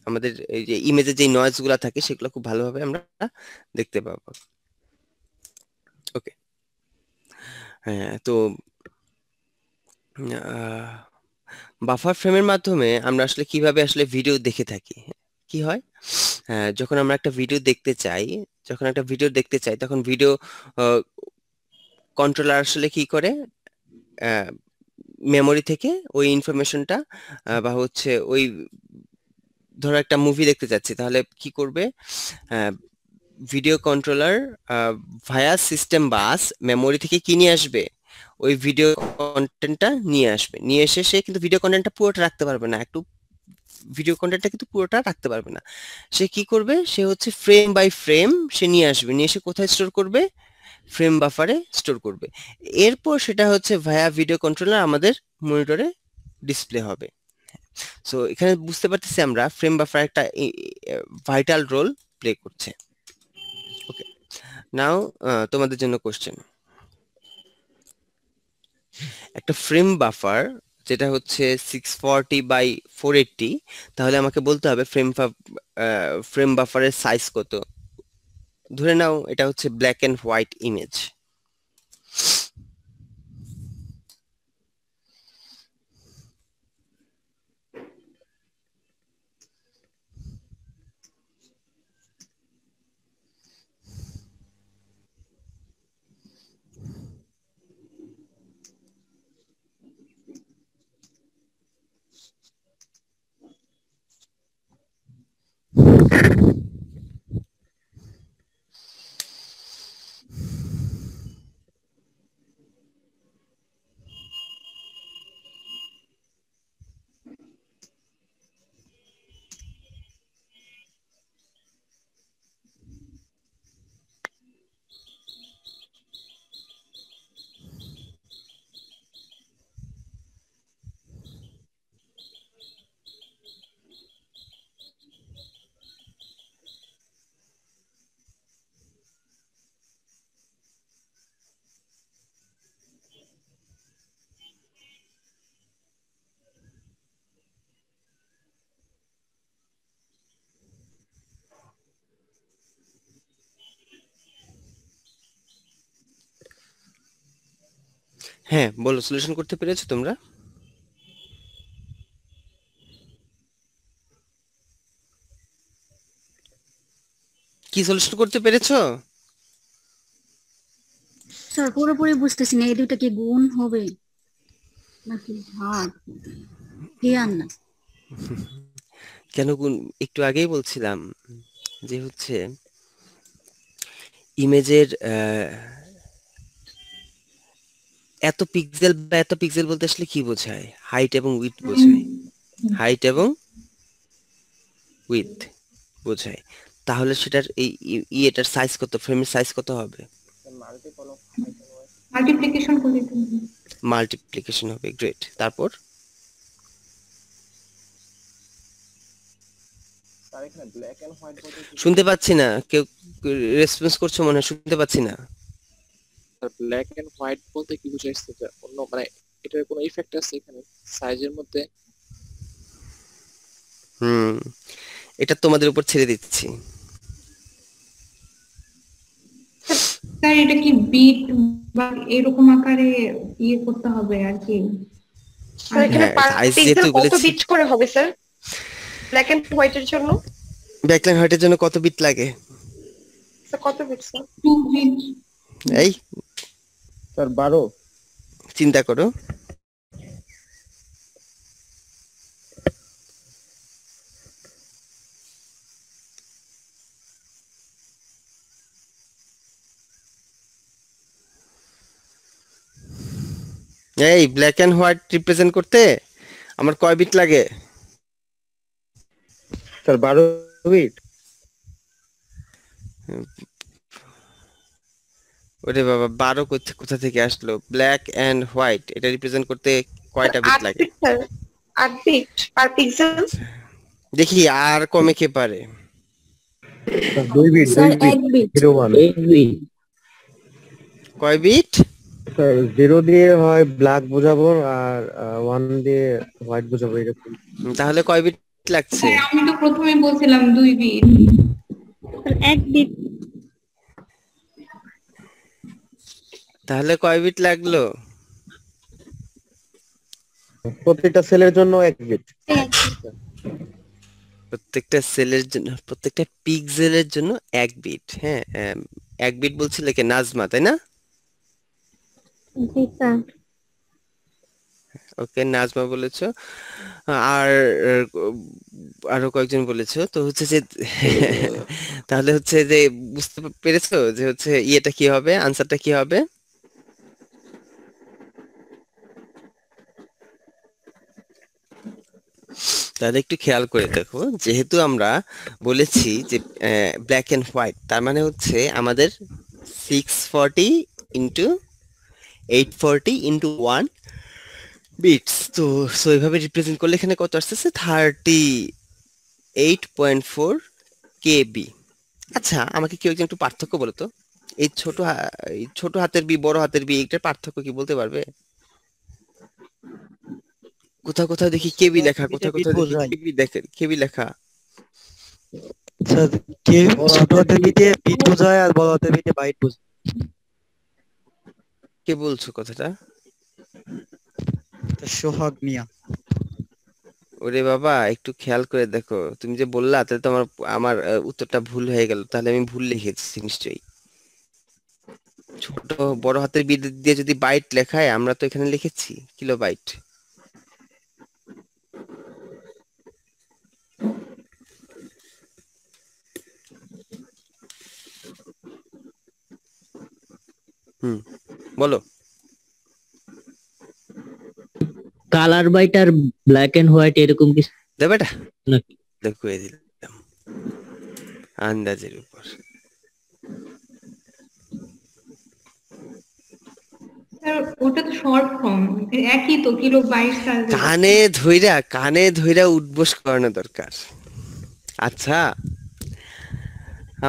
আমাদের এই যে ইমেজের যে নয়েজ গুলা থাকে সেগুলো খুব ভালোভাবে আমরা দেখতে পাবো। ওকে, হ্যাঁ, তো বাফার ফ্রেমের মাধ্যমে আমরা আসলে কিভাবে আসলে ভিডিও দেখে থাকি, কি হয়, যখন আমরা একটা ভিডিও দেখতে চাই, তখন ভিডিও কন্ট্রোলার আসলে কি করে, মেমোরি থেকে ওই ইনফরমেশনটা বা হচ্ছে ওই, ধরো একটা মুভি দেখতে চাচ্ছি, তাহলে কি করবে, ভিডিও কন্ট্রোলার ভায়া সিস্টেম বাস মেমোরি থেকে কি নিয়ে আসবে, ওই ভিডিও কন্টেন্টটা নিয়ে আসবে, নিয়ে এসে সে কিন্তু ভিডিও কন্টেন্টটা পুরোটা রাখতে পারবে না, একটু ভিডিও কন্টেন্টটা কিন্তু পুরোটা রাখতে পারবে না। সে কি করবে, সে হচ্ছে ফ্রেম বাই ফ্রেম সে নিয়ে আসবে, নিয়ে এসে কোথায় স্টোর করবে, ফ্রেম বাফারে স্টোর করবে। এরপর সেটা হচ্ছে ভায়া ভিডিও কন্ট্রোলার আমাদের মনিটরে ডিসপ্লে হবে। সো এখানে বুঝতে পারতেছি আমরা ফ্রেম বাফার একটা ভাইটাল রোল প্লে করছে। ওকে, নাও তোমাদের জন্য কোশ্চেন, একটা ফ্রেম বাফার যেটা হচ্ছে 640 by 480, তাহলে আমাকে বলতে হবে ফ্রেম বাফারের সাইজ কত। ধরে নাও এটা হচ্ছে ব্ল্যাক এন্ড হোয়াইট ইমেজ। হ্যাঁ, বলো, সলিউশন করতে পেরেছো তোমরা? কি সলিউশন করতে পেরেছো? স্যার পুরোপুরি বুঝতেছি না, এই দুইটা কি গুণ হবে নাকি ভাগ, ক্লিয়ার না। কেন গুণ, একটু আগেই বলছিলাম যে হচ্ছে ইমেজের এত পিক্সেল বা এত পিক্সেল বলতে আসলে কি বোঝায়, হাইট এবং উইডথ বোঝায়, হাইট এবং উইডথ বোঝায়। তাহলে সেটার এটার সাইজ কত, ফ্রেমের সাইজ কত হবে, মাল্টিপ্লিকেশন করলে মাল্টিপ্লিকেশন হবে। গ্রেট, তারপর শুনতে পাচ্ছি না, কেউ রেসপন্স করছো মনে হয়, শুনতে পাচ্ছি না। ব্ল্যাক এন্ড হোয়াইট বলতে কি বুঝাইছে, যে অন্য মানে এটার কোনো ইফেক্ট আছে এখানে সাইজের মধ্যে? এটা তোমাদের উপর ছেড়ে দিচ্ছি। স্যার এটা কি বিট বা এরকম আকারে ইয়ে করতে হবে আর কি? স্যার এখানে হ্যাঁ, পার size পিক্সেল যেহেতু কত বলেছি, বিট করে হবে স্যার ব্ল্যাক এন্ড হোয়াইটের জন্য? ব্ল্যাক এন্ড হোয়াইটের জন্য কত বিট লাগে? স্যার কত বিট স্যার? 2 বিট। এই স্যার 12। চিন্তা করো, এই ব্ল্যাক এন্ড হোয়াইট রিপ্রেজেন্ট করতে আমার কয় বিট লাগে? Sir 12 bit. ওরে বাবা 12 কোথা থেকে আসলো? ব্ল্যাক এন্ড হোয়াইট এটা রিপ্রেজেন্ট করতে কয়টা বিট 8 লাগে? Bit sir, 8 bit per pixel. দেখি আর কমে কে পারে? 2 বিট, স্যার 2 বিট, 1 বিট। 01। কয় বিট? স্যার 0 দিয়ে হয় ব্ল্যাক বোঝাবো আর 1 দিয়ে হোয়াইট বোঝাবো এরকম। তাহলে কয় বিট লাগছে? স্যার আমি তো প্রথমেই বলছিলাম 2 বিট। Sir 1 bit. তাহলে কয় বিট লাগলো? প্রত্যেকটা সেলের জন্য 1 বিট। প্রত্যেকটা সেলের জন্য, প্রত্যেকটা পিক্সেলের জন্য 1 বিট। হ্যাঁ 1 বিট বলছিলে কে? নাজমা, তাই না? জি স্যার। ওকে, নাজমা বলেছো। আর আরো কয়েকজন বলেছো তো হচ্ছে যে তাহলে হচ্ছে যে বুঝতে পেরেছো যে হচ্ছে ইয়েটা কি হবে, আনসারটা কি হবে? তাহলে একটু খেয়াল করে দেখো, যেহেতু আমরা বলেছি যে ব্ল্যাক এন্ড হোয়াইট, তার মানে হচ্ছে আমাদের 640 ইন্টু 840 ইন্টু 1 বিটস। তো সো এইভাবে রিপ্রেজেন্ট করলে এখানে কত আসতেছে? 38.4 কেবি। আচ্ছা আমাকে কেউ একজন একটু পার্থক্য বলো তো, এই এই ছোট হাতের বি বড় হাতের বি এটার পার্থক্য কি বলতে পারবে? কোথাও কোথাও দেখি কেবি লেখা, বিটে কোথাও বিট কোথাও দেখি বোঝায়। কেবি লেখা। স্যার ছোট হাতের বিটে বিট বোঝায় আর বড় হাতের বিটে বাইট বোঝায়। কে বলছো কথাটা? সোহাগ মিয়া। ওরে বাবা একটু খেয়াল করে দেখো, তুমি যে বললা তাহলে তো আমার আমার উত্তরটা ভুল হয়ে গেল, তাহলে আমি ভুল লিখেছি নিশ্চয়ই। ছোট বড় হাতের বি দিয়ে যদি বাইট লেখায়, আমরা তো এখানে লিখেছি কিলোবাইট। হুম, বলো। কালার বাইট আর ব্ল্যাক এন্ড হোয়াইট এরকম কিছু দেবে এটা নাকি? দেখিয়ে দিলাম আন্দাজের উপর। স্যার ওটা তো শর্ট ফর্ম, একই তো, কিলো বাইট আর কানে ধইরা উঠবোস করানো দরকার। আচ্ছা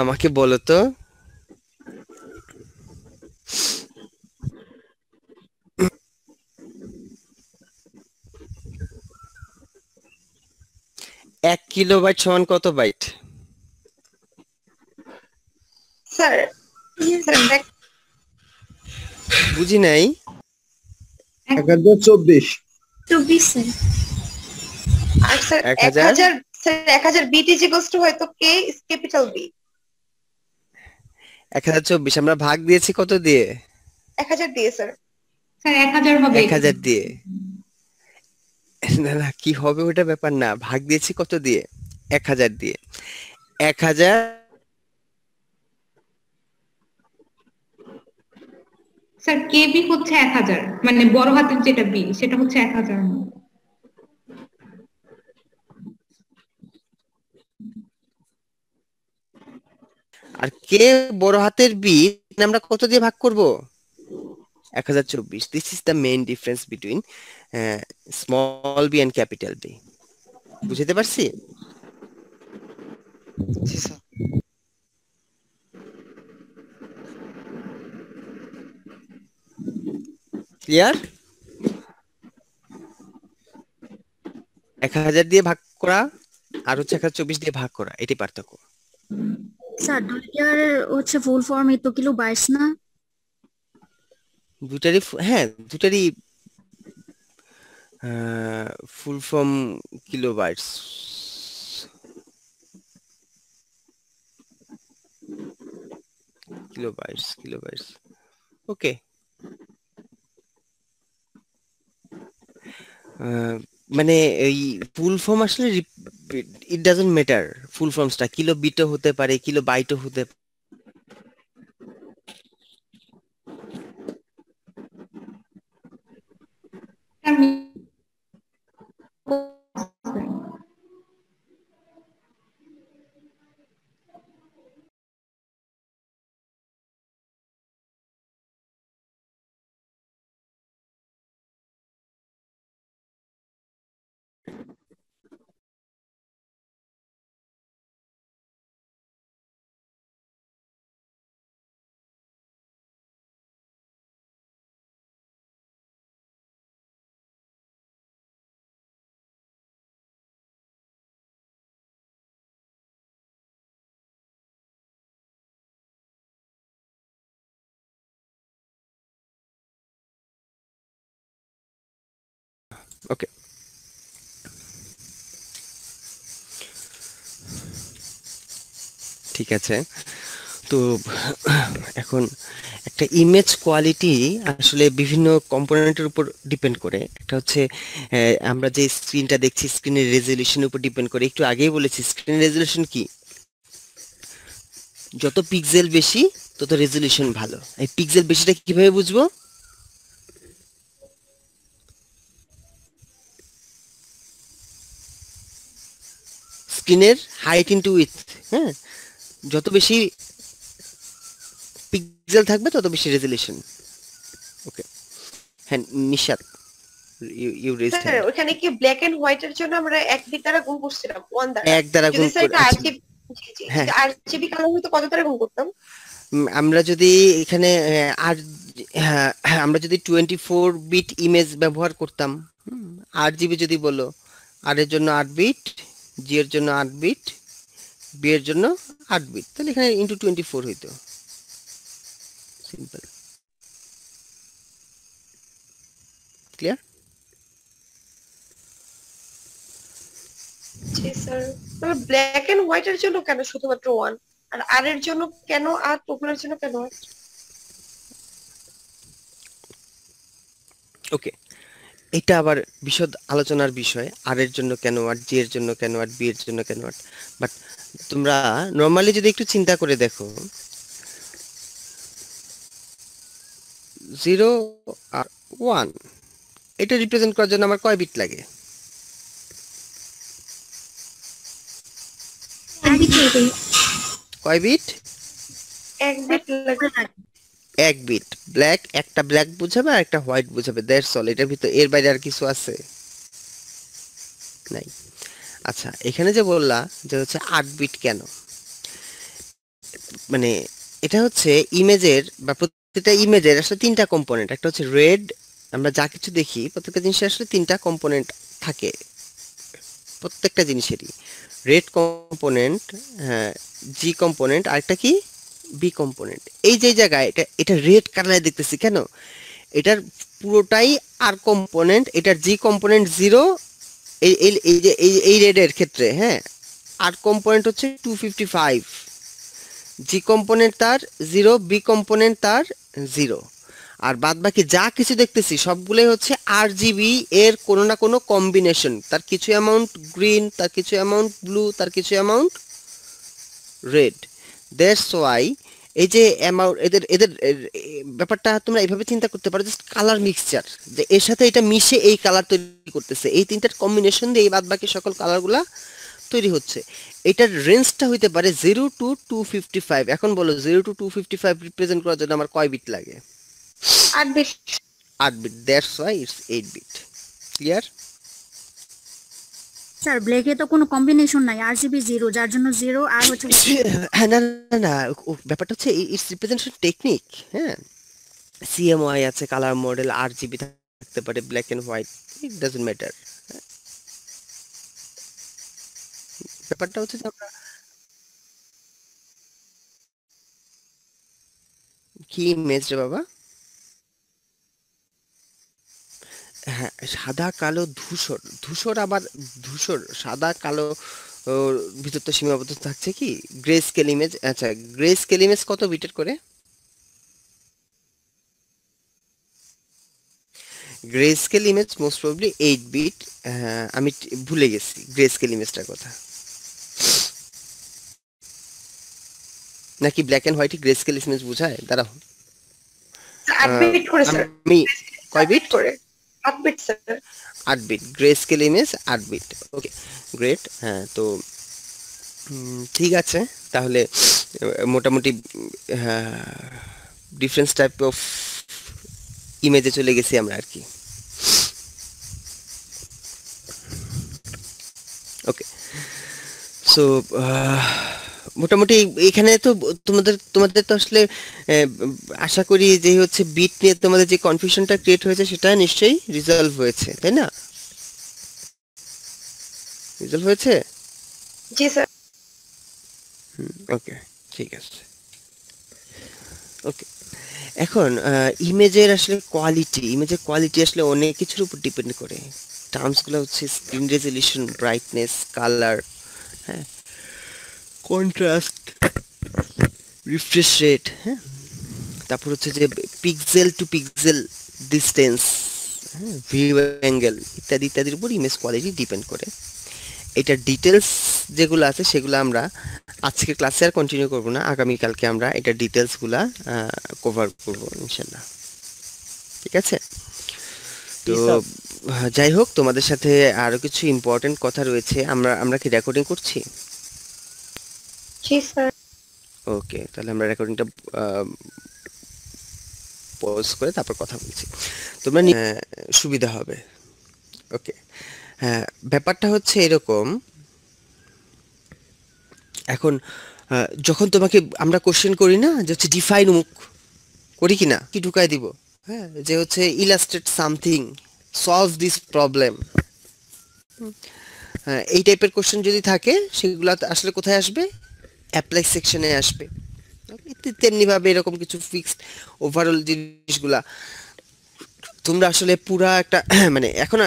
আমাকে বলো তো, এক কিলোবাইট সমান কত বাইট? স্যার স্যার বুঝি নাই। 1024। 24 স্যার। আর sir 1000 1000 sir 1000 bit is equals to হয়তো কে ইজ ক্যাপিটাল বি। 1024 আমরা ভাগ দিয়েছি কত দিয়ে? 1000 দিয়ে স্যার। স্যার 1000 হবে। 1000 দিয়ে। না না কি হবে ওটা ব্যাপার না, ভাগ দিয়েছি কত দিয়ে? 1000 দিয়ে। 1000 স্যার কেবি হচ্ছে 1000, মানে বড় হাতের যেটা বি সেটা হচ্ছে 1000। আর কে বড় হাতের বি আমরা কত দিয়ে ভাগ করব? 1024। This is the main difference between small B and capital B. বুঝতে পারছি? জি স্যার। ক্লিয়ার? 1000 দিয়ে ভাগ করা আর হচ্ছে 1024 দিয়ে ভাগ করা, এটি পার্থক্য। স্যার দুইটার হচ্ছে ফুল ফর্ম তো কিলো বাইটস না? দুটারই হ্যাঁ দুটারই ফুল ফর্ম কিলোবাইটস। কিলোবাইটস ওকে। মানে এই ফুল ফর্ম আসলে ইট ডাজন্ট ম্যাটার, ফুল ফর্মসটা কিলো বিটও হতে পারে, কিলো বাইটও হতে পারে। ওকে, ঠিক আছে। তো এখন একটা ইমেজ কোয়ালিটি আসলে বিভিন্ন কম্পোনেন্টের উপর ডিপেন্ড করে। একটা হচ্ছে আমরা যে স্ক্রিনটা দেখছি স্ক্রিনের রেজলিউশনের উপর ডিপেন্ড করে। একটু আগেই বলেছি স্ক্রিন রেজলিউশন কি, যত পিক্সেল বেশি তত রেজলিউশন ভালো। এই পিক্সেল বেশিটা কিভাবে বুঝবো? স্ক্রিনের হাইট ইনটু উইডথ, হ্যাঁ, যত বেশি পিক্সেল থাকবে তত বেশি রেজলিউশন। ওকে, হ্যাঁ Nishat, you raised sir hand. ওখানে কি ব্ল্যাক এন্ড হোয়াইট এর জন্য আমরা এক বিট দ্বারা গুণ করছিলাম, 1 দ্বারা। এক দ্বারা গুণ যদি স্যার এটা করে, আরজিবি, হ্যাঁ আরজিবি কালার হতো কত দ্বারা গুণ করতাম? আমরা যদি এখানে আর হ্যাঁ, আমরা যদি 24 বিট ইমেজ ব্যবহার করতাম, আর জিবি যদি বলো, আর এর জন্য 8 বিট, জি এর জন্য 8 বিট, বি এর জন্য 8 বিট, তাহলে এখানে ইনটু 24 হইতো। Simple, clear? জি স্যার। তবে ব্ল্যাক এন্ড হোয়াইট এর জন্য কেন শুধুমাত্র 1, আর আর এর জন্য কেন, আর পপুলার জন্য কেন? ওকে, এটা আবার বিশদ আলোচনার বিষয়, আর এর জন্য কেন আট, জি এর জন্য কেন আট, বি এর জন্য কেন আট। বাট তোমরা নর্মালি যদি একটু চিন্তা করে দেখো, 0 আর 1 এটা রিপ্রেজেন্ট করার জন্য আমার কয় বিট লাগে? কয় বিট? 1 বিট লাগে। 1 বিট। ব্ল্যাক, একটা ব্ল্যাক বোঝাবে আর একটা হোয়াইট বোঝাবে, দ্যাটস অল। এটার ভিতর এর বাইরে আর কিছু আছে নাই। আচ্ছা, এখানে যে বললা যে হচ্ছে 8 বিট কেন, মানে এটা হচ্ছে ইমেজের বা প্রত্যেকটা ইমেজের আসলে 3টা কম্পোনেন্ট। একটা হচ্ছে রেড, আমরা যা কিছু দেখি প্রত্যেকটা জিনিসের আসলে 3টা কম্পোনেন্ট থাকে, প্রত্যেকটা জিনিসেরই। রেড কম্পোনেন্ট, হ্যাঁ, জি কম্পোনেন্ট, আরেকটা কি বি কম্পোনেন্ট। এই যে জায়গায় এটা এটা রেড কালারে দেখতেছি কেন, এটার পুরোটাই আর কম্পোনেন্ট, এটার জি কম্পোনেন্ট 0, এই এই যে এই রেডের ক্ষেত্রে, হ্যাঁ, আর কম্পোনেন্ট হচ্ছে 255, জি কম্পোনেন্ট তার 0, বি কম্পোনেন্ট তার 0, আর বাদ বাকি যা কিছু দেখতেছি সবগুলোই হচ্ছে আরজিবি এর কোনো না কোনো কম্বিনেশন। তার কিছু অ্যামাউন্ট গ্রিন, তার কিছু অ্যামাউন্ট ব্লু, তার কিছু অ্যামাউন্ট রেড। দ্যাটস ওয়াই এই যে অ্যামাউন্ট এদের এদের ব্যাপারটা তোমরা এইভাবে চিন্তা করতে পারো, জাস্ট কালার মিক্সচার, যে এর সাথে এটা মিশে এই কালার তৈরি করতেছে, এই তিনটার কম্বিনেশন দিয়ে এই বাদ বাকি সকল কালারগুলা তৈরি হচ্ছে। এটার রেঞ্জটা হইতে পারে 0 to 255। এখন বলো 0 to 255 রিপ্রেজেন্ট করার জন্য আমার কয় বিট লাগে? 8 bit. 8 bit, that's why it's 8 bit. Clear? Sir ব্ল্যাকে তো কোনো কম্বিনেশন নাই, আরজিবি 0, যার জন্য 0 আর হচ্ছে হ্যাঁ, না না না, ব্যাপারটা হচ্ছে ইটস রিপ্রেজেন্টেশন টেকনিক। হ্যাঁ, সিএমওয়াই আছে, কালার মডেল, আরজিবি থাকতে পারে, black and white, it doesn't matter. ব্যাপারটা হচ্ছে যে আমরা কি ইমেজ রে বাবা? হ্যাঁ, সাদা কালো ধূসর, ধূসর আবার ধূসর সাদা কালো ভিতর তো সীমাবদ্ধ থাকছে কি গ্রে স্কেল ইমেজ। আচ্ছা, গ্রে স্কেল ইমেজ কত বিটের করে? Grey scale image most probably 8 বিট। আমি ভুলে গেছি গ্রে স্কেল ইমেজটার কথা। নাকি black and white grey scale image বোঝায়? দাঁড়াও, 8 বিট করে স্যার। আমি কয় বিট করে? 8 bit sir. 8 bit grey scale image 8 bit. Okay, great. হ্যাঁ, তো ঠিক আছে, তাহলে মোটামুটি ডিফারেন্স টাইপ অফ ইমেজে চলে গেছি আমরা আর কি। ওকে, সো মোটামুটি এখানে তো তোমাদের তো আসলে আশা করি যে হচ্ছে বিট নিয়ে তোমাদের যে কনফিউশনটা ক্রিয়েট হয়েছে সেটা নিশ্চয়ই রিজলভ হয়েছে, তাই না? রিজলভ হয়েছে? জি স্যার। ওকে, ঠিক আছে। ওকে, এখন ইমেজের কোয়ালিটি আসলে অনেক কিছুর উপর ডিপেন্ড করে। টার্মস গুলো হচ্ছে স্ক্রিন রেজলিউশন, ব্রাইটনেস, কালার, হ্যাঁ, কন্ট্রাস্ট, রিফ্রেশ রেট, হ্যাঁ, তারপর হচ্ছে যে পিক্সেল টু পিক্সেল ডিস্টেন্স, হ্যাঁ, ভিউ অ্যাঙ্গেল ইত্যাদি ইত্যাদির উপর ইমেজ কোয়ালিটি ডিপেন্ড করে। এটা ডিটেলস যেগুলো আছে সেগুলো আমরা আজকে ক্লাসে আর কন্টিনিউ করব না, আগামীকালকে আমরা এটা ডিটেলসগুলা কভার করব ইনশাআল্লাহ। ঠিক আছে? তো যাই হোক, তোমাদের সাথে আরো কিছু ইম্পর্টেন্ট কথা রয়েছে। আমরা কি রেকর্ডিং করছি? জি স্যার। ওকে, তাহলে আমরা রেকর্ডিংটা পজ করে তারপর কথা বলছি, তোমরা সুবিধা হবে। ওকে, হ্যাঁ, ব্যাপারটা হচ্ছে এরকম, এখন যখন তোমাকে আমরা কোশ্চেন করি না যে হচ্ছে ডিফাইন অমুক, করি কি না, কি ঢুকাই দিব, হ্যাঁ, যে হচ্ছে illustrate something, solve this problem, এই টাইপের কোশ্চেন যদি থাকে সেগুলো আসলে কোথায় আসবে? অ্যাপ্লাই সেকশনে আসবে। তেমনি ভাবে এরকম কিছু ফিক্সড ওভারঅল জিনিসগুলা তোমরা আসলে পুরা একটা মানে এখন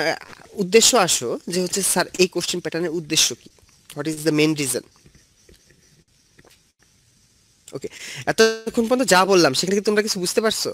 উদ্দেশ্য আসো যে হচ্ছে স্যার এই কোশ্চেন প্যাটার্নের উদ্দেশ্য কি, what is the main reason. Okay, এতক্ষণ পর্যন্ত যা বললাম সেখানে কি তোমরা কিছু বুঝতে পারছো?